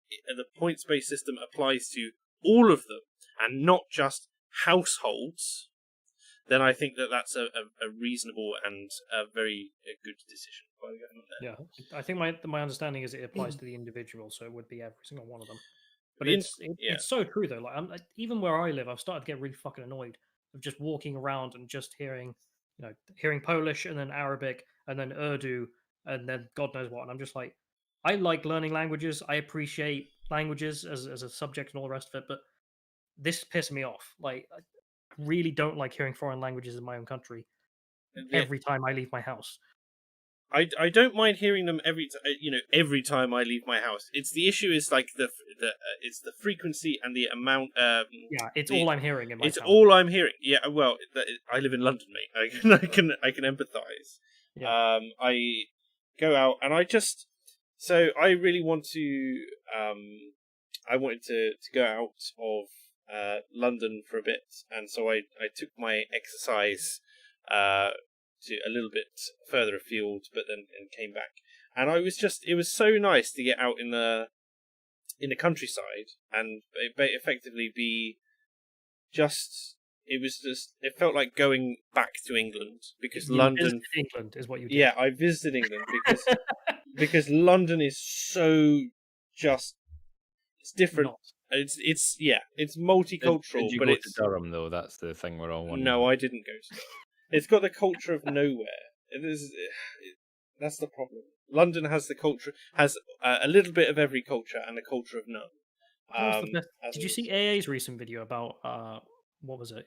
points-based system applies to all of them and not just households, then I think that's a reasonable and a very good decision by the government there. Yeah, I think my understanding is it applies to the individual, so it would be every single one of them. But it's so true though. Like, even where I live, I've started to get really fucking annoyed of just walking around and just hearing Polish and then Arabic and then Urdu and then God knows what. And I'm just like, I like learning languages. I appreciate languages as a subject and all the rest of it. But this pisses me off. Like, I really don't like hearing foreign languages in my own country every time I leave my house. I don't mind hearing them every time I leave my house. It's the issue is like it's the frequency and the amount. It's all I'm hearing in my. It's all I'm hearing. Yeah, well, I live in London, mate. I can empathise. Yeah. I go out and I really want to. I wanted to go out of London for a bit, and so I took my exercise to a little bit further afield, but then came back, and it was so nice to get out in the countryside and effectively be it felt like going back to England because You London. visited England is what you did. Yeah, I visited England because London is so it's different. Not. It's multicultural, Did you but go it's to Durham though? That's the thing we're all wondering. no, I didn't go to Durham. It's got the culture of nowhere. That's the problem. London has a little bit of every culture and a culture of none. Did you see AA's recent video about what was it?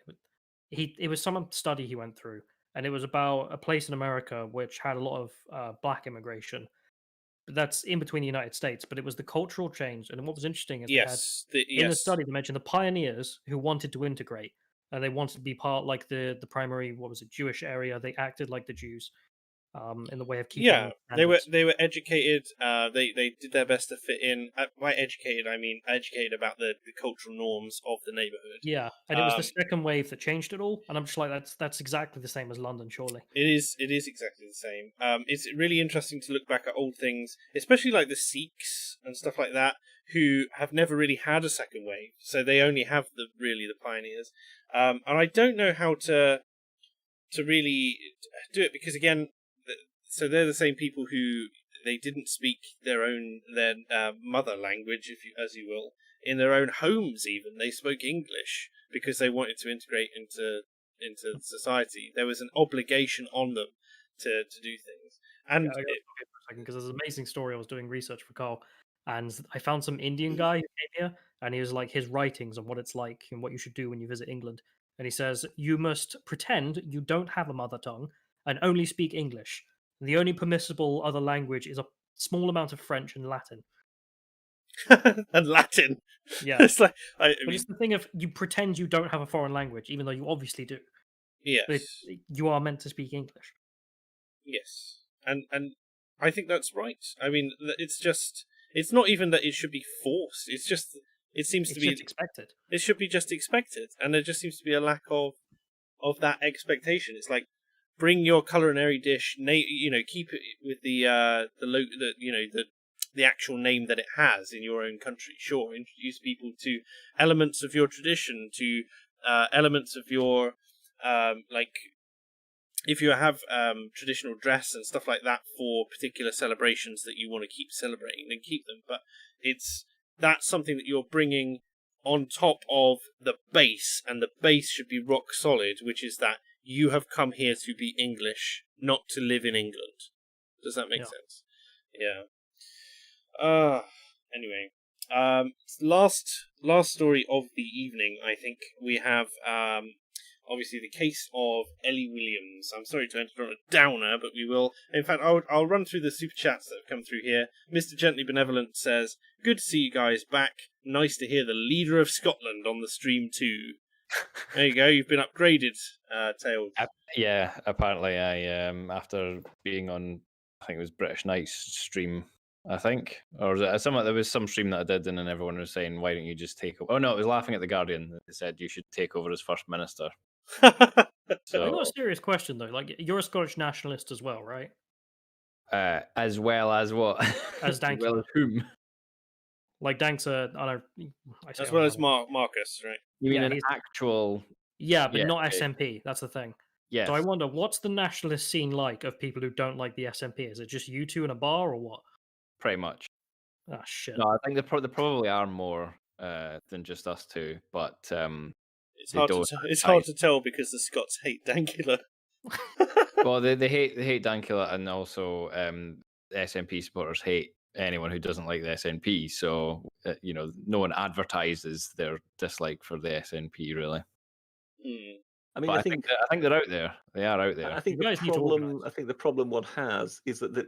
It was some study he went through, and it was about a place in America which had a lot of black immigration. But that's in between the United States, but it was the cultural change. And what was interesting is in the study they mentioned the pioneers who wanted to integrate, and they wanted to be part like the primary Jewish area. They acted like the Jews. In the way of keeping they were educated. They did their best to fit in. By educated, I mean educated about the cultural norms of the neighborhood. Yeah, and it was the second wave that changed it all. And I'm just like, that's exactly the same as London, surely. It is exactly the same. It's really interesting to look back at old things, especially like the Sikhs and stuff like that, who have never really had a second wave, so they only have the pioneers. And I don't know how to really do it because again. So they're the same people who they didn't speak their mother language, as you will, in their own homes. Even they spoke English because they wanted to integrate into society. There was an obligation on them to do things. And because there's an amazing story. I was doing research for Carl, and I found some Indian guy who came here, and he was like his writings on what it's like and what you should do when you visit England. And he says you must pretend you don't have a mother tongue and only speak English. The only permissible other language is a small amount of French and Latin. And Latin. Yeah. It's like but it's the thing of you pretend you don't have a foreign language, even though you obviously do. Yes. But you are meant to speak English. Yes. And I think that's right. I mean, it's not even that it should be forced. It's just, it seems to be expected. It should be just expected. And there just seems to be a lack of that expectation. It's like, bring your culinary dish, keep it with the actual name that it has in your own country. Sure, introduce people to elements of your tradition, to elements of your if you have traditional dress and stuff like that for particular celebrations that you want to keep celebrating, then keep them. But that's something that you're bringing on top of the base, and the base should be rock solid, which is that you have come here to be English, not to live in England. Does that make sense? Yeah. Anyway, last story of the evening. I think we have obviously the case of Ellie Williams. I'm sorry to enter on a downer, but we will. In fact, I'll run through the super chats that have come through here. Mr. Gently Benevolent says, "Good to see you guys back. Nice to hear the leader of Scotland on the stream too." There you go. You've been upgraded, Tails. Yeah, apparently I after being on, I think it was British Knight's stream, I think, or was it there was some stream that I did, and then everyone was saying, "Why don't you just take over?" Oh no, it was Laughing at the Guardian. They said you should take over as First Minister. So I got a serious question though. Like, you're a Scottish nationalist as well, right? As well as what? As Dankula. As well as whom? Like Dank's as well as Marcus, right? You mean an actual? Yeah, but not SNP. That's the thing. Yeah. So I wonder, what's the nationalist scene like of people who don't like the SNP? Is it just you two in a bar or what? Pretty much. Ah, shit. No, I think there probably are more than just us two, but it's hard to tell because the Scots hate Dankula. Well, they hate Dankula, and also the SNP supporters hate anyone who doesn't like the SNP. So no one advertises their dislike for the SNP really. I mean, I think they're out there. They are out there. I think the problem one has is that there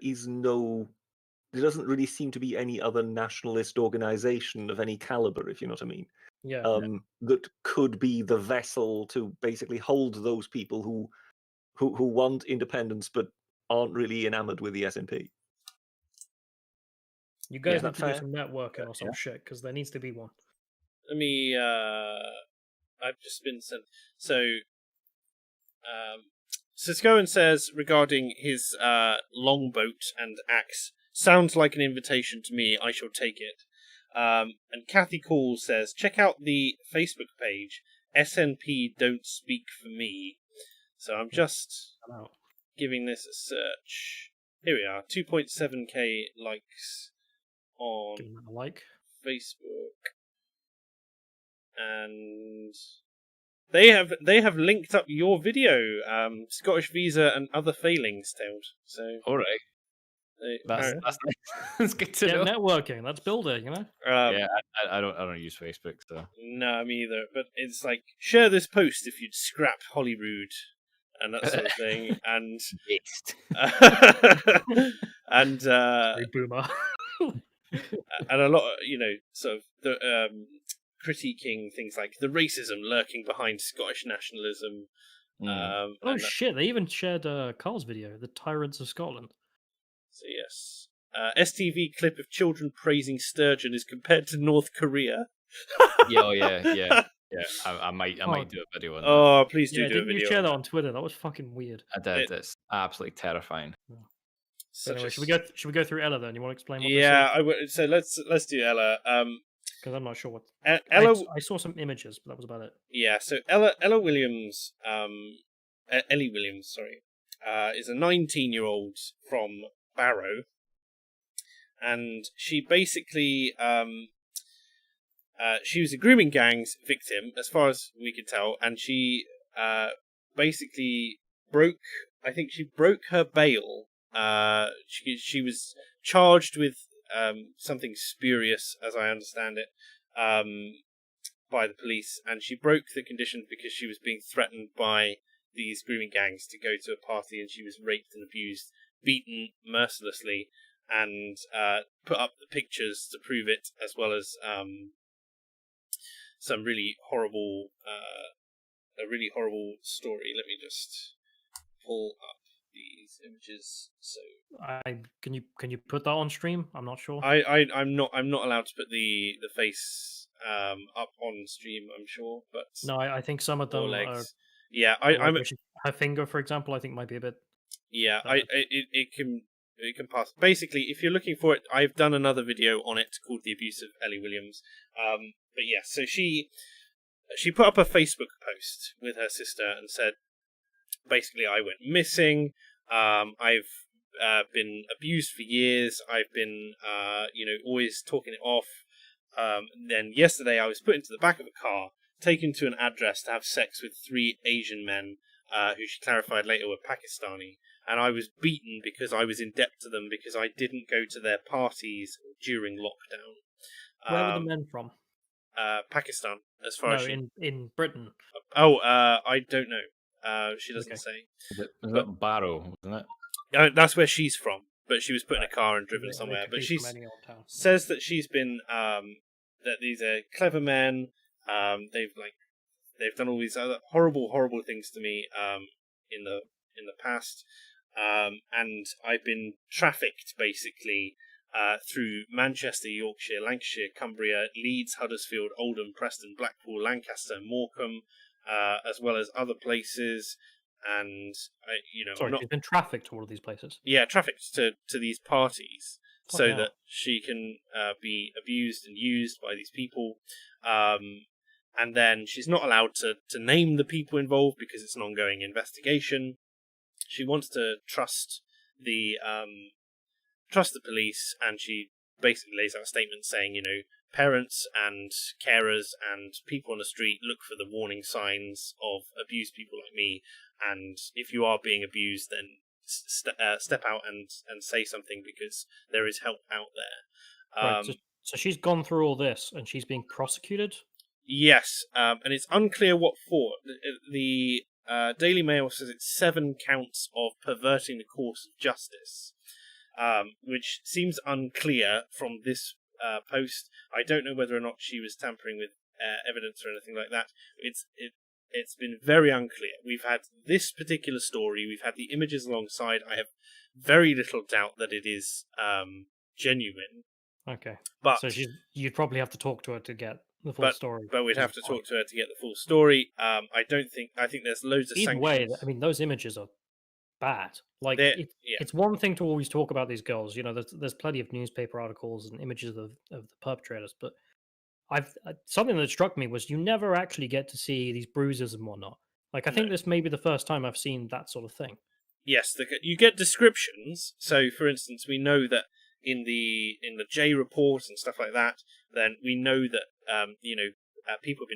doesn't really seem to be any other nationalist organization of any caliber, if you know what I mean. Yeah. That could be the vessel to basically hold those people who want independence but aren't really enamored with the SNP. You guys need to do some networking or some shit, because there needs to be one. Let me. I've just been sent. So, Siskoan says regarding his longboat and axe, sounds like an invitation to me. I shall take it. And Kathy Call says, check out the Facebook page. SNP don't speak for me. So I'm just giving this a search. Here we are, 2.7k likes on Give them a like. Facebook, and they have linked up your video, Scottish Visa and Other Failings, Tailed. So all right, that's nice. That's good to know. Networking, that's building, you know. Yeah, I don't use Facebook, so no, me either. But it's like, share this post if you'd scrap Holyrood and that sort of thing, and and boomer. and a lot of, sort of the critiquing things like the racism lurking behind Scottish nationalism. Shit! They even shared Carl's video, "The Tyrants of Scotland." So yes, STV clip of children praising sturgeon is compared to North Korea. yeah. I might do a video on that. Oh, please do a video. You share that on Twitter? That was fucking weird. I did. It's absolutely terrifying. Anyway, should we go through Ella then? You want to explain what this is? I would. So let's do Ella. Because I'm not sure what. Ella. I saw some images, but that was about it. Yeah. So Ella Williams. Ellie Williams. Sorry. Is a 19-year-old from Barrow, and she basically she was a grooming gang's victim, as far as we could tell, and she basically broke her bail. She was charged with something spurious, as I understand it, by the police, and she broke the conditions because she was being threatened by these grooming gangs to go to a party, and she was raped and abused, beaten mercilessly, and put up the pictures to prove it, as well as some really horrible, a really horrible story. Let me just pull up these images. So can you put that on stream? I'm not sure. I'm not allowed to put the face up on stream, I'm sure, but no, I think some of them are. Yeah, I'm her finger, for example, I think might be a bit. Yeah, it can pass. Basically, if you're looking for it, I've done another video on it called "The Abuse of Ellie Williams." But yeah, so she put up a Facebook post with her sister and said, basically, I went missing. I've been abused for years. I've been, always talking it off. Then yesterday, I was put into the back of a car, taken to an address to have sex with 3 Asian men, who she clarified later were Pakistani, and I was beaten because I was in debt to them because I didn't go to their parties during lockdown. Where were the men from? Pakistan, as far as in Britain. I don't know. She doesn't say. Is that Barrow, isn't it? That's where she's from, but she was put in a car and driven somewhere. But she says that she's been that these are clever men. They've done all these other horrible things to me in the past, and I've been trafficked basically through Manchester, Yorkshire, Lancashire, Cumbria, Leeds, Huddersfield, Oldham, Preston, Blackpool, Lancaster, Morecambe, as well as other places. And she's been trafficked to all of these places. Yeah, trafficked to these parties that she can be abused and used by these people. And then she's not allowed to name the people involved because it's an ongoing investigation. She wants to trust the police, and she basically lays out a statement saying, parents and carers and people on the street, look for the warning signs of abused people like me, and if you are being abused, then step out and say something, because there is help out there. Right, so she's gone through all this and she's being prosecuted? Yes, and it's unclear what for. The Daily Mail says it's 7 counts of perverting the course of justice, which seems unclear from this post. I don't know whether or not she was tampering with evidence or anything like that. It's been very unclear. We've had this particular story. We've had the images alongside. I have very little doubt that it is genuine. Okay, but so you'd probably have to talk to her to get the full story. But we'd have to talk to her to get the full story. I think there's loads of Either sanctions. way, I mean, those images are bad. Like, it's one thing to always talk about these girls. There's plenty of newspaper articles and images of the perpetrators, but something that struck me was you never actually get to see these bruises and whatnot. Like, I think this may be the first time I've seen that sort of thing. Yes, you get descriptions. So, for instance, we know that in the J report and stuff like that, then we know that people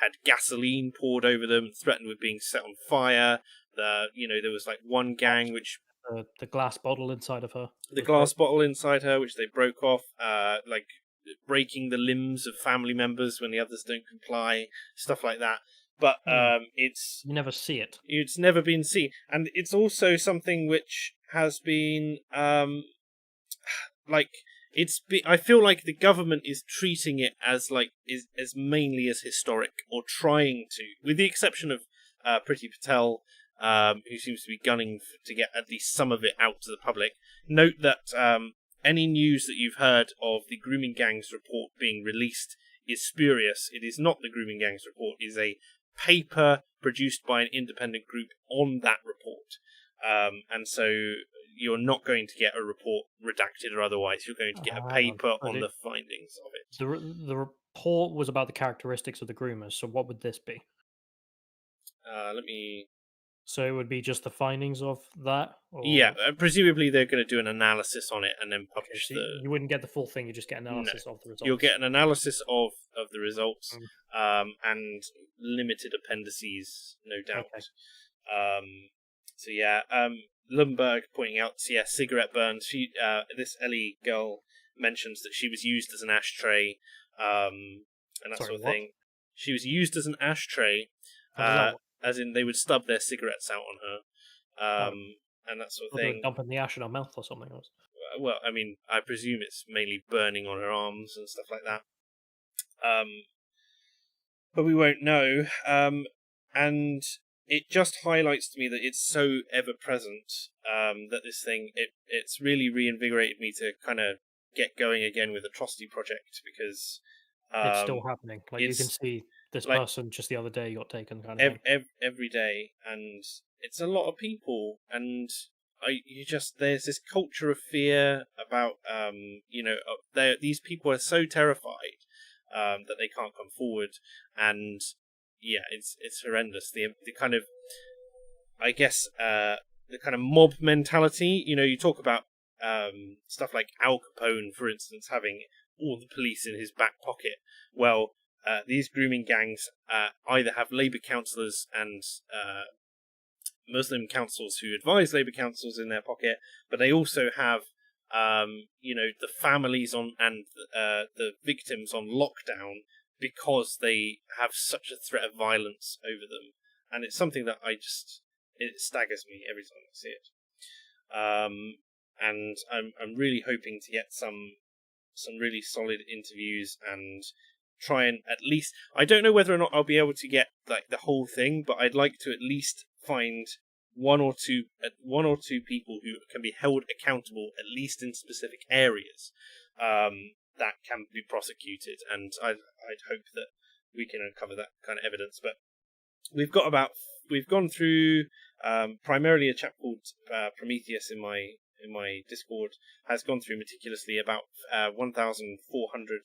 had gasoline poured over them, threatened with being set on fire. There was like one gang which the glass bottle inside of her. The glass bottle inside her, which they broke off, like breaking the limbs of family members when the others don't comply, stuff like that. But it's you never see it. It's never been seen, and it's also something which has been I feel like the government is treating it as as mainly as historic, or trying to, with the exception of Priti Patel, who seems to be gunning to get at least some of it out to the public. Note that any news that you've heard of the Grooming Gangs report being released is spurious. It is not the Grooming Gangs report. It is a paper produced by an independent group on that report. And so you're not going to get a report redacted or otherwise. You're going to get a paper on the findings of it. The report was about the characteristics of the groomers, so what would this be? So it would be just the findings of that? Or... Yeah, presumably they're going to do an analysis on it and then publish You wouldn't get the full thing, you just get an analysis of the results. You'll get an analysis of the results, and limited appendices, no doubt. Okay. Lundberg pointing out, cigarette burns. This Ellie girl mentions that she was used as an ashtray, and that sort of thing. She was used as an ashtray, as in they would stub their cigarettes out on her, and that sort of thing. Dumping the ash in her mouth or something. Well, I mean, I presume it's mainly burning on her arms and stuff like that. But we won't know. And it just highlights to me that it's so ever present, that this thing, it's really reinvigorated me to kind of get going again with Atrocity Project, because it's still happening. Like, you can see this person just the other day got taken kind of thing. Every day, and it's a lot of people, and there's this culture of fear about these people are so terrified that they can't come forward, and it's horrendous. The kind of, I guess, the kind of mob mentality. You talk about stuff like Al Capone, for instance, having all the police in his back pocket. Well, these grooming gangs either have Labour councillors and Muslim councils who advise Labour councils in their pocket, but they also have the families and the victims on lockdown, because they have such a threat of violence over them. And it's something that it staggers me every time I see it. And I'm really hoping to get some really solid interviews and try and at least, I don't know whether or not I'll be able to get like the whole thing, but I'd like to at least find one or two people who can be held accountable, at least in specific areas, that can be prosecuted, and I'd hope that we can uncover that kind of evidence. But we've gone through primarily a chap called Prometheus in my Discord has gone through meticulously about 1,400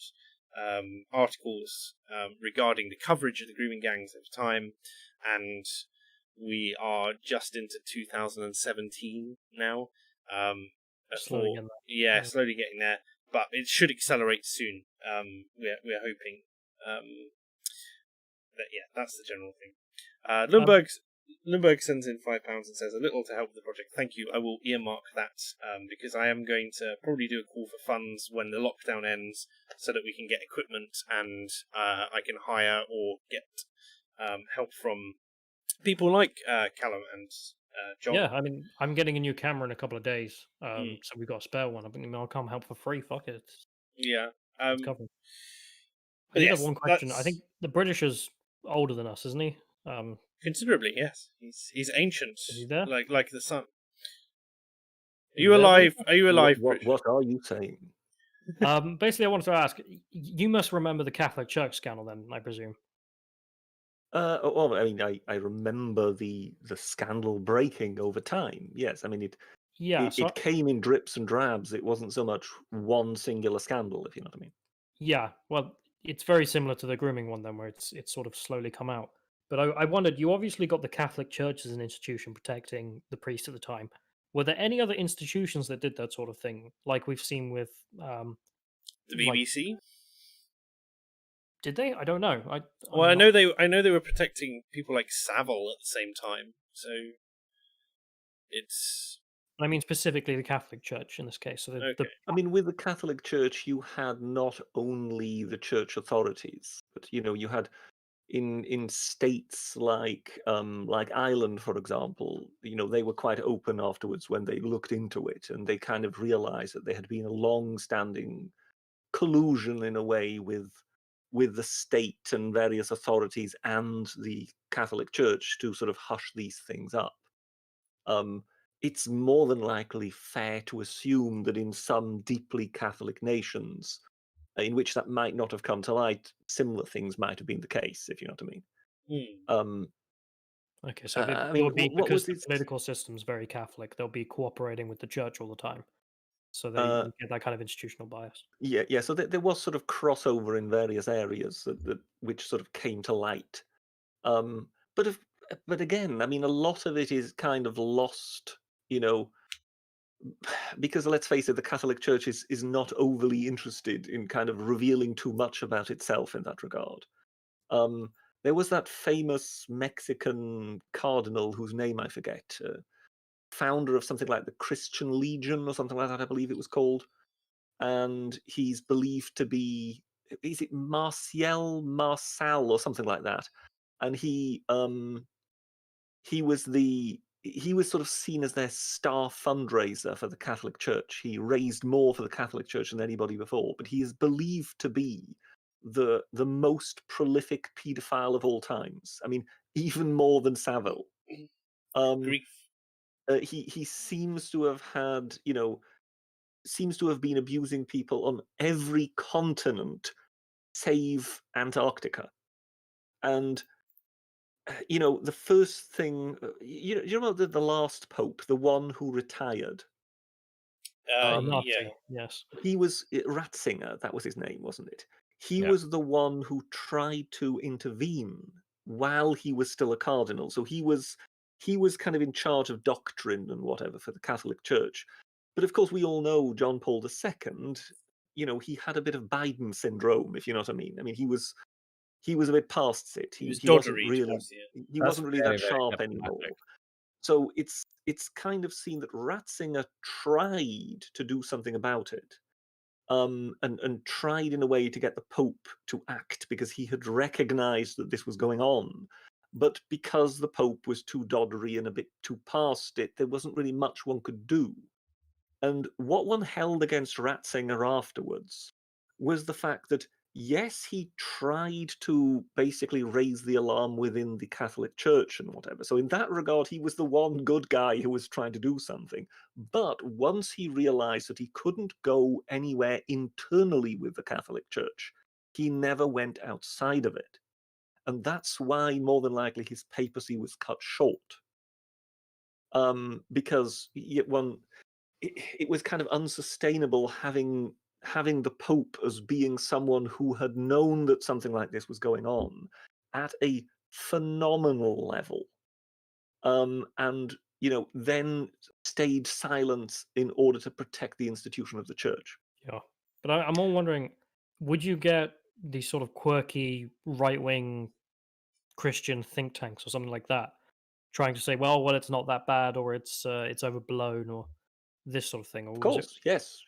articles regarding the coverage of the grooming gangs at the time, and we are just into 2017 now. Slowly getting there, but it should accelerate soon. We're hoping. That's the general thing. Lundberg sends in £5 and says, "A little to help the project. Thank you. I will earmark that because I am going to probably do a call for funds when the lockdown ends, so that we can get equipment and I can hire or get help from people like Callum and John." Yeah, I mean, I'm getting a new camera in a couple of days, so we've got a spare one. I mean, I'll come help for free. Fuck it. Yeah. It's covered. I did have one question. I think the British is older than us, isn't he? Considerably, yes. He's ancient. Is he there? Like the sun. Are you alive? Are you alive? What are you saying? Basically, I wanted to ask. You must remember the Catholic Church scandal, then, I presume. Well, I mean, I remember the scandal breaking over time. Yes, I mean it came in drips and drabs. It wasn't so much one singular scandal, if you know what I mean. Yeah, well, it's very similar to the grooming one then, where it's sort of slowly come out. But I wondered, you obviously got the Catholic Church as an institution protecting the priest at the time. Were there any other institutions that did that sort of thing, like we've seen with The like, BBC. did they? I don't know. Well, I know they were protecting people like Savile at the same time. So it's. I mean specifically the Catholic Church in this case. So Okay. I mean, with the Catholic Church, you had not only the church authorities, but you had in states like Ireland, for example. They were quite open afterwards when they looked into it, and they kind of realized that there had been a long-standing collusion in a way with the state and various authorities and the Catholic Church to sort of hush these things up. It's more than likely fair to assume that in some deeply Catholic nations, in which that might not have come to light, similar things might have been the case, if you know what I mean. Okay, so I it mean, will be what was because the it? political system's very Catholic. They'll be cooperating with the church all the time, so you get that kind of institutional bias. Yeah. So there was sort of crossover in various areas that which sort of came to light. But but again, I mean, a lot of it is kind of lost, because let's face it, the Catholic Church is not overly interested in kind of revealing too much about itself in that regard. There was that famous Mexican cardinal whose name I forget, founder of something like the Christian Legion or something like that, I believe it was called. And he's believed to be, is it Marcial or something like that? And he was sort of seen as their star fundraiser for the Catholic Church. He raised more for the Catholic Church than anybody before, but he is believed to be the most prolific paedophile of all times. I mean, even more than Savile. Grief. He seems to have had, seems to have been abusing people on every continent save Antarctica. And the first thing, you remember the last pope, the one who retired? Yeah. Yes. He was Ratzinger, that was his name, wasn't it? He Yeah. was the one who tried to intervene while he was still a cardinal. So he was kind of in charge of doctrine and whatever for the Catholic Church. But of course, we all know John Paul II. He had a bit of Biden syndrome, if you know what I mean. I mean, he was a bit past it. He was wasn't doddery really towards the end. he That's wasn't really very, that very sharp anymore. diplomatic. So it's kind of seen that Ratzinger tried to do something about it, and tried in a way to get the Pope to act because he had recognized that this was going on. But because the Pope was too doddery and a bit too past it, there wasn't really much one could do. And what one held against Ratzinger afterwards was the fact that, yes, he tried to basically raise the alarm within the Catholic Church and whatever. So, in that regard, he was the one good guy who was trying to do something. But once he realized that he couldn't go anywhere internally with the Catholic Church, he never went outside of it. And that's why, more than likely, his papacy was cut short. Because it was kind of unsustainable having the Pope as being someone who had known that something like this was going on at a phenomenal level, and then stayed silent in order to protect the institution of the church. Yeah, but I'm all wondering, would you get these sort of quirky right-wing Christian think tanks or something like that trying to say, well, it's not that bad, or it's overblown, or this sort of thing, or Of was it? course,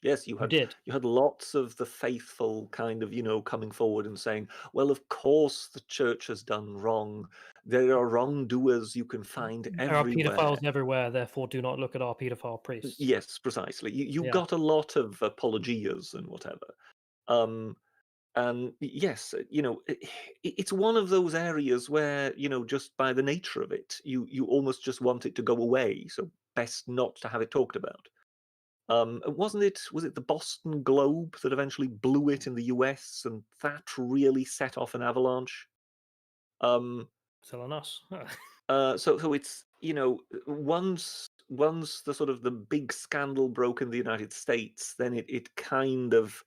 yes. You You did. had lots of the faithful kind of coming forward and saying, well, of course the church has done wrong. There are wrongdoers you can find There are everywhere. pedophiles everywhere, therefore do not look at our pedophile priests. Yes, precisely. You Yeah. got a lot of apologias and whatever. And yes, it's one of those areas where, just by the nature of it, you almost just want it to go away. So best not to have it talked about. Was it the Boston Globe that eventually blew it in the US, and that really set off an avalanche? Telling us. So it's once the sort of the big scandal broke in the United States, then it kind of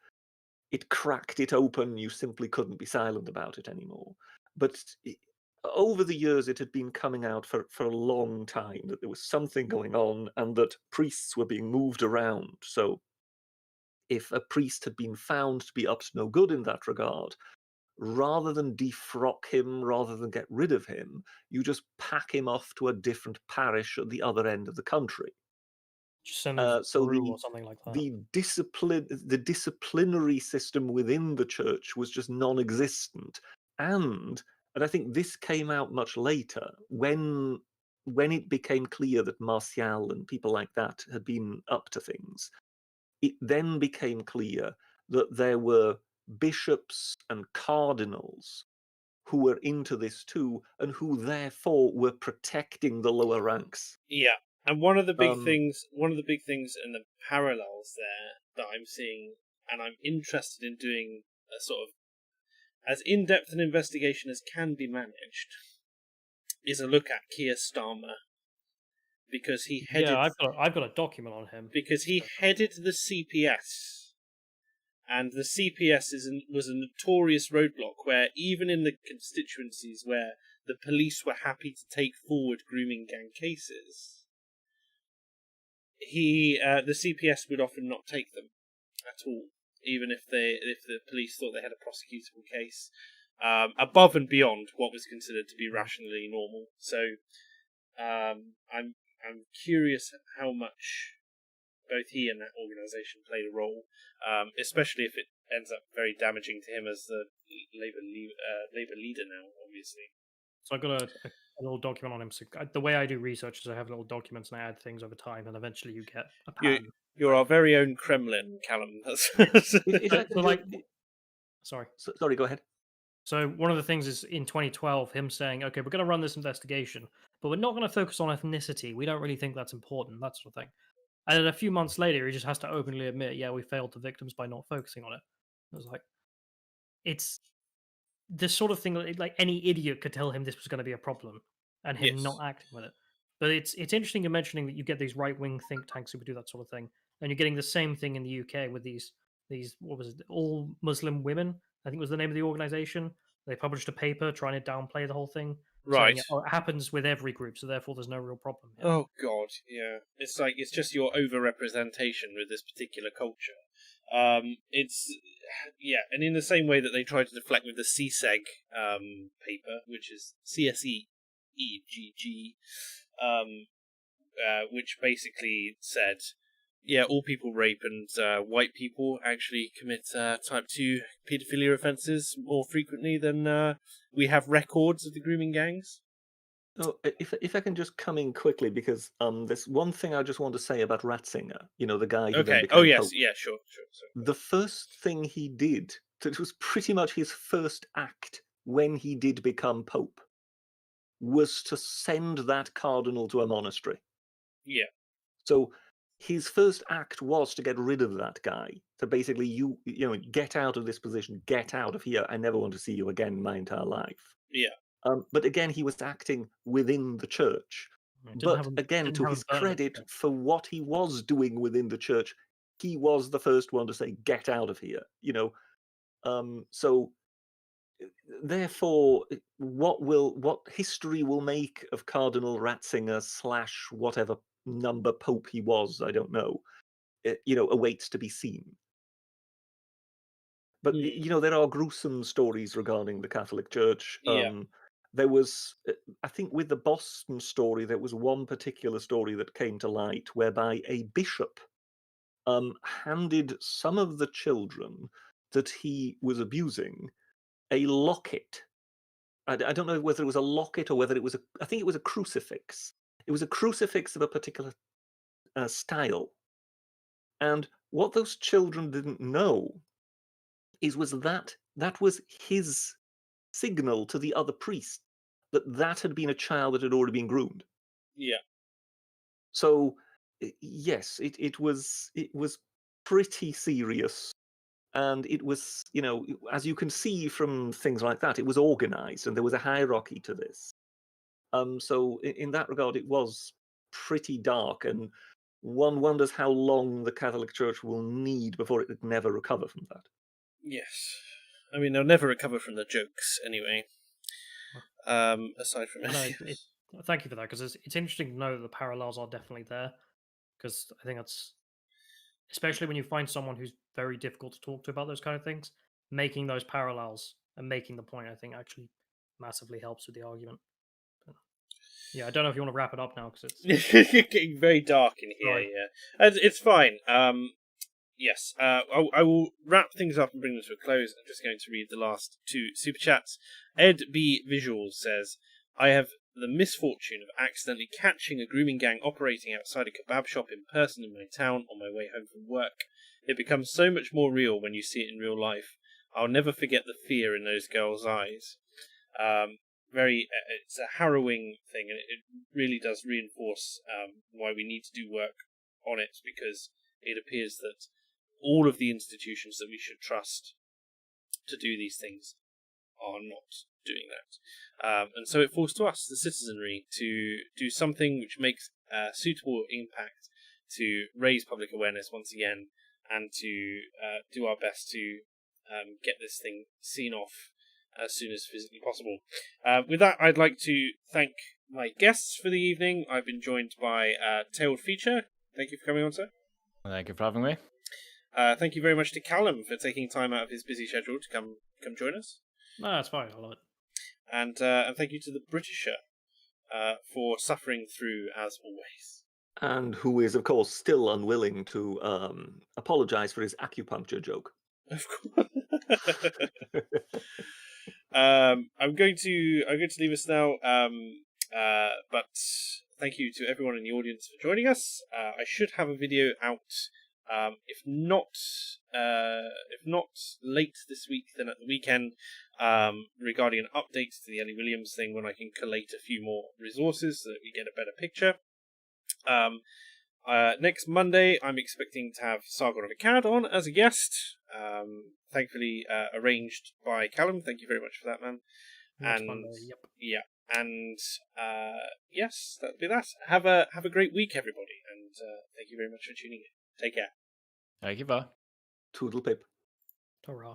it cracked it open. You simply couldn't be silent about it anymore. But over the years, it had been coming out for a long time that there was something going on and that priests were being moved around. So if a priest had been found to be up to no good in that regard, rather than defrock him, rather than get rid of him, you just pack him off to a different parish at the other end of the country. Just send him So through or something like that. the disciplinary system within the church was just non-existent, and I think this came out much later when it became clear that Martial and people like that had been up to things. It then became clear that there were bishops and cardinals who were into this too, and who therefore were protecting the lower ranks. Yeah, and one of the big things and the parallels there that I'm seeing, and I'm interested in doing a sort of as in-depth an investigation as can be managed, is a look at Keir Starmer, because he headed. Yeah, I've got a document on him because he headed the CPS, and the CPS was a notorious roadblock where even in the constituencies where the police were happy to take forward grooming gang cases, the CPS would often not take them at all, even if the police thought they had a prosecutable case, above and beyond what was considered to be rationally normal. So I'm curious how much both he and that organisation played a role, especially if it ends up very damaging to him as the Labour leader now, obviously. So I've got a little document on him. So the way I do research is I have little documents and I add things over time, and eventually you get a pattern. You're our very own Kremlin, Callum. Sorry, go ahead. So one of the things is in 2012, him saying, okay, we're going to run this investigation, but we're not going to focus on ethnicity. We don't really think that's important, that sort of thing. And then a few months later, he just has to openly admit, yeah, we failed the victims by not focusing on it. I was like, it's this sort of thing, like any idiot could tell him this was going to be a problem and him not acting with it. But it's interesting you're mentioning that you get these right-wing think tanks who would do that sort of thing. And you're getting the same thing in the UK with these what was it, All Muslim Women, I think was the name of the organization. They published a paper trying to downplay the whole thing. Right. Saying, it happens with every group, so therefore there's no real problem here. Oh, God, yeah. It's like, it's just your over-representation with this particular culture. And in the same way that they try to deflect with the CSEG paper, which is CSEGG, which basically said, yeah, all people rape and white people actually commit type 2 paedophilia offences more frequently than we have records of the grooming gangs. Oh, if I can just come in quickly, because there's one thing I just want to say about Ratzinger, the guy who then became Pope. Yeah, sure. The first thing he did, it was pretty much his first act when he did become Pope, was to send that cardinal to a monastery. Yeah. So his first act was to get rid of that guy. So basically, you get out of this position, get out of here. I never want to see you again my entire life. Yeah. But again, he was acting within the church. But again, to his credit, for what he was doing within the church, he was the first one to say, "Get out of here." So therefore, what history will make of Cardinal Ratzinger / whatever number pope he was, I don't know. Awaits to be seen. But there are gruesome stories regarding the Catholic Church. There was, I think, with the Boston story, there was one particular story that came to light whereby a bishop handed some of the children that he was abusing a locket. I don't know whether it was a locket or whether it was I think it was a crucifix. It was a crucifix of a particular style. And what those children didn't know was that was his signal to the other priest that had been a child that had already been groomed. Yeah. So yes, it was pretty serious, and it was, as you can see from things like that, it was organized and there was a hierarchy to this. So in that regard, it was pretty dark, and one wonders how long the Catholic Church will need before it could never recover from that. Yes. I mean, they'll never recover from the jokes, anyway. Aside from thank you for that, because it's interesting to know that the parallels are definitely there. Because I think that's, especially when you find someone who's very difficult to talk to about those kind of things, making those parallels and making the point, I think, actually massively helps with the argument. But, yeah, I don't know if you want to wrap it up now, because it's getting very dark in here. Right. Yeah, it's fine. Yes, I will wrap things up and bring them to a close. I'm just going to read the last two super chats. Ed B Visuals says, "I have the misfortune of accidentally catching a grooming gang operating outside a kebab shop in person in my town on my way home from work. It becomes so much more real when you see it in real life. I'll never forget the fear in those girls' eyes." It's a harrowing thing, and it really does reinforce why we need to do work on it, because it appears that all of the institutions that we should trust to do these things are not doing that. And so it falls to us, the citizenry, to do something which makes a suitable impact to raise public awareness once again, and to do our best to get this thing seen off as soon as physically possible. With that, I'd like to thank my guests for the evening. I've been joined by Tailed Feature. Thank you for coming on, sir. Thank you for having me. Thank you very much to Callum for taking time out of his busy schedule to come join us. no, that's fine. I love it. And thank you to the Britisher for suffering through as always. And who is, of course, still unwilling to apologise for his acupuncture joke. Of course. I'm going to leave us now. But thank you to everyone in the audience for joining us. I should have a video out. If not late this week, then at the weekend, regarding an update to the Ellie Williams thing, when I can collate a few more resources so that we get a better picture. Next Monday, I'm expecting to have Sargon of Akkad on as a guest. Thankfully, arranged by Callum. Thank you very much for that, man. Next Monday, yep. Yeah, and yes, that'll be that. Have a great week, everybody, and thank you very much for tuning in. Take care. Thank you, bye. Toodle pip. Ta-ra.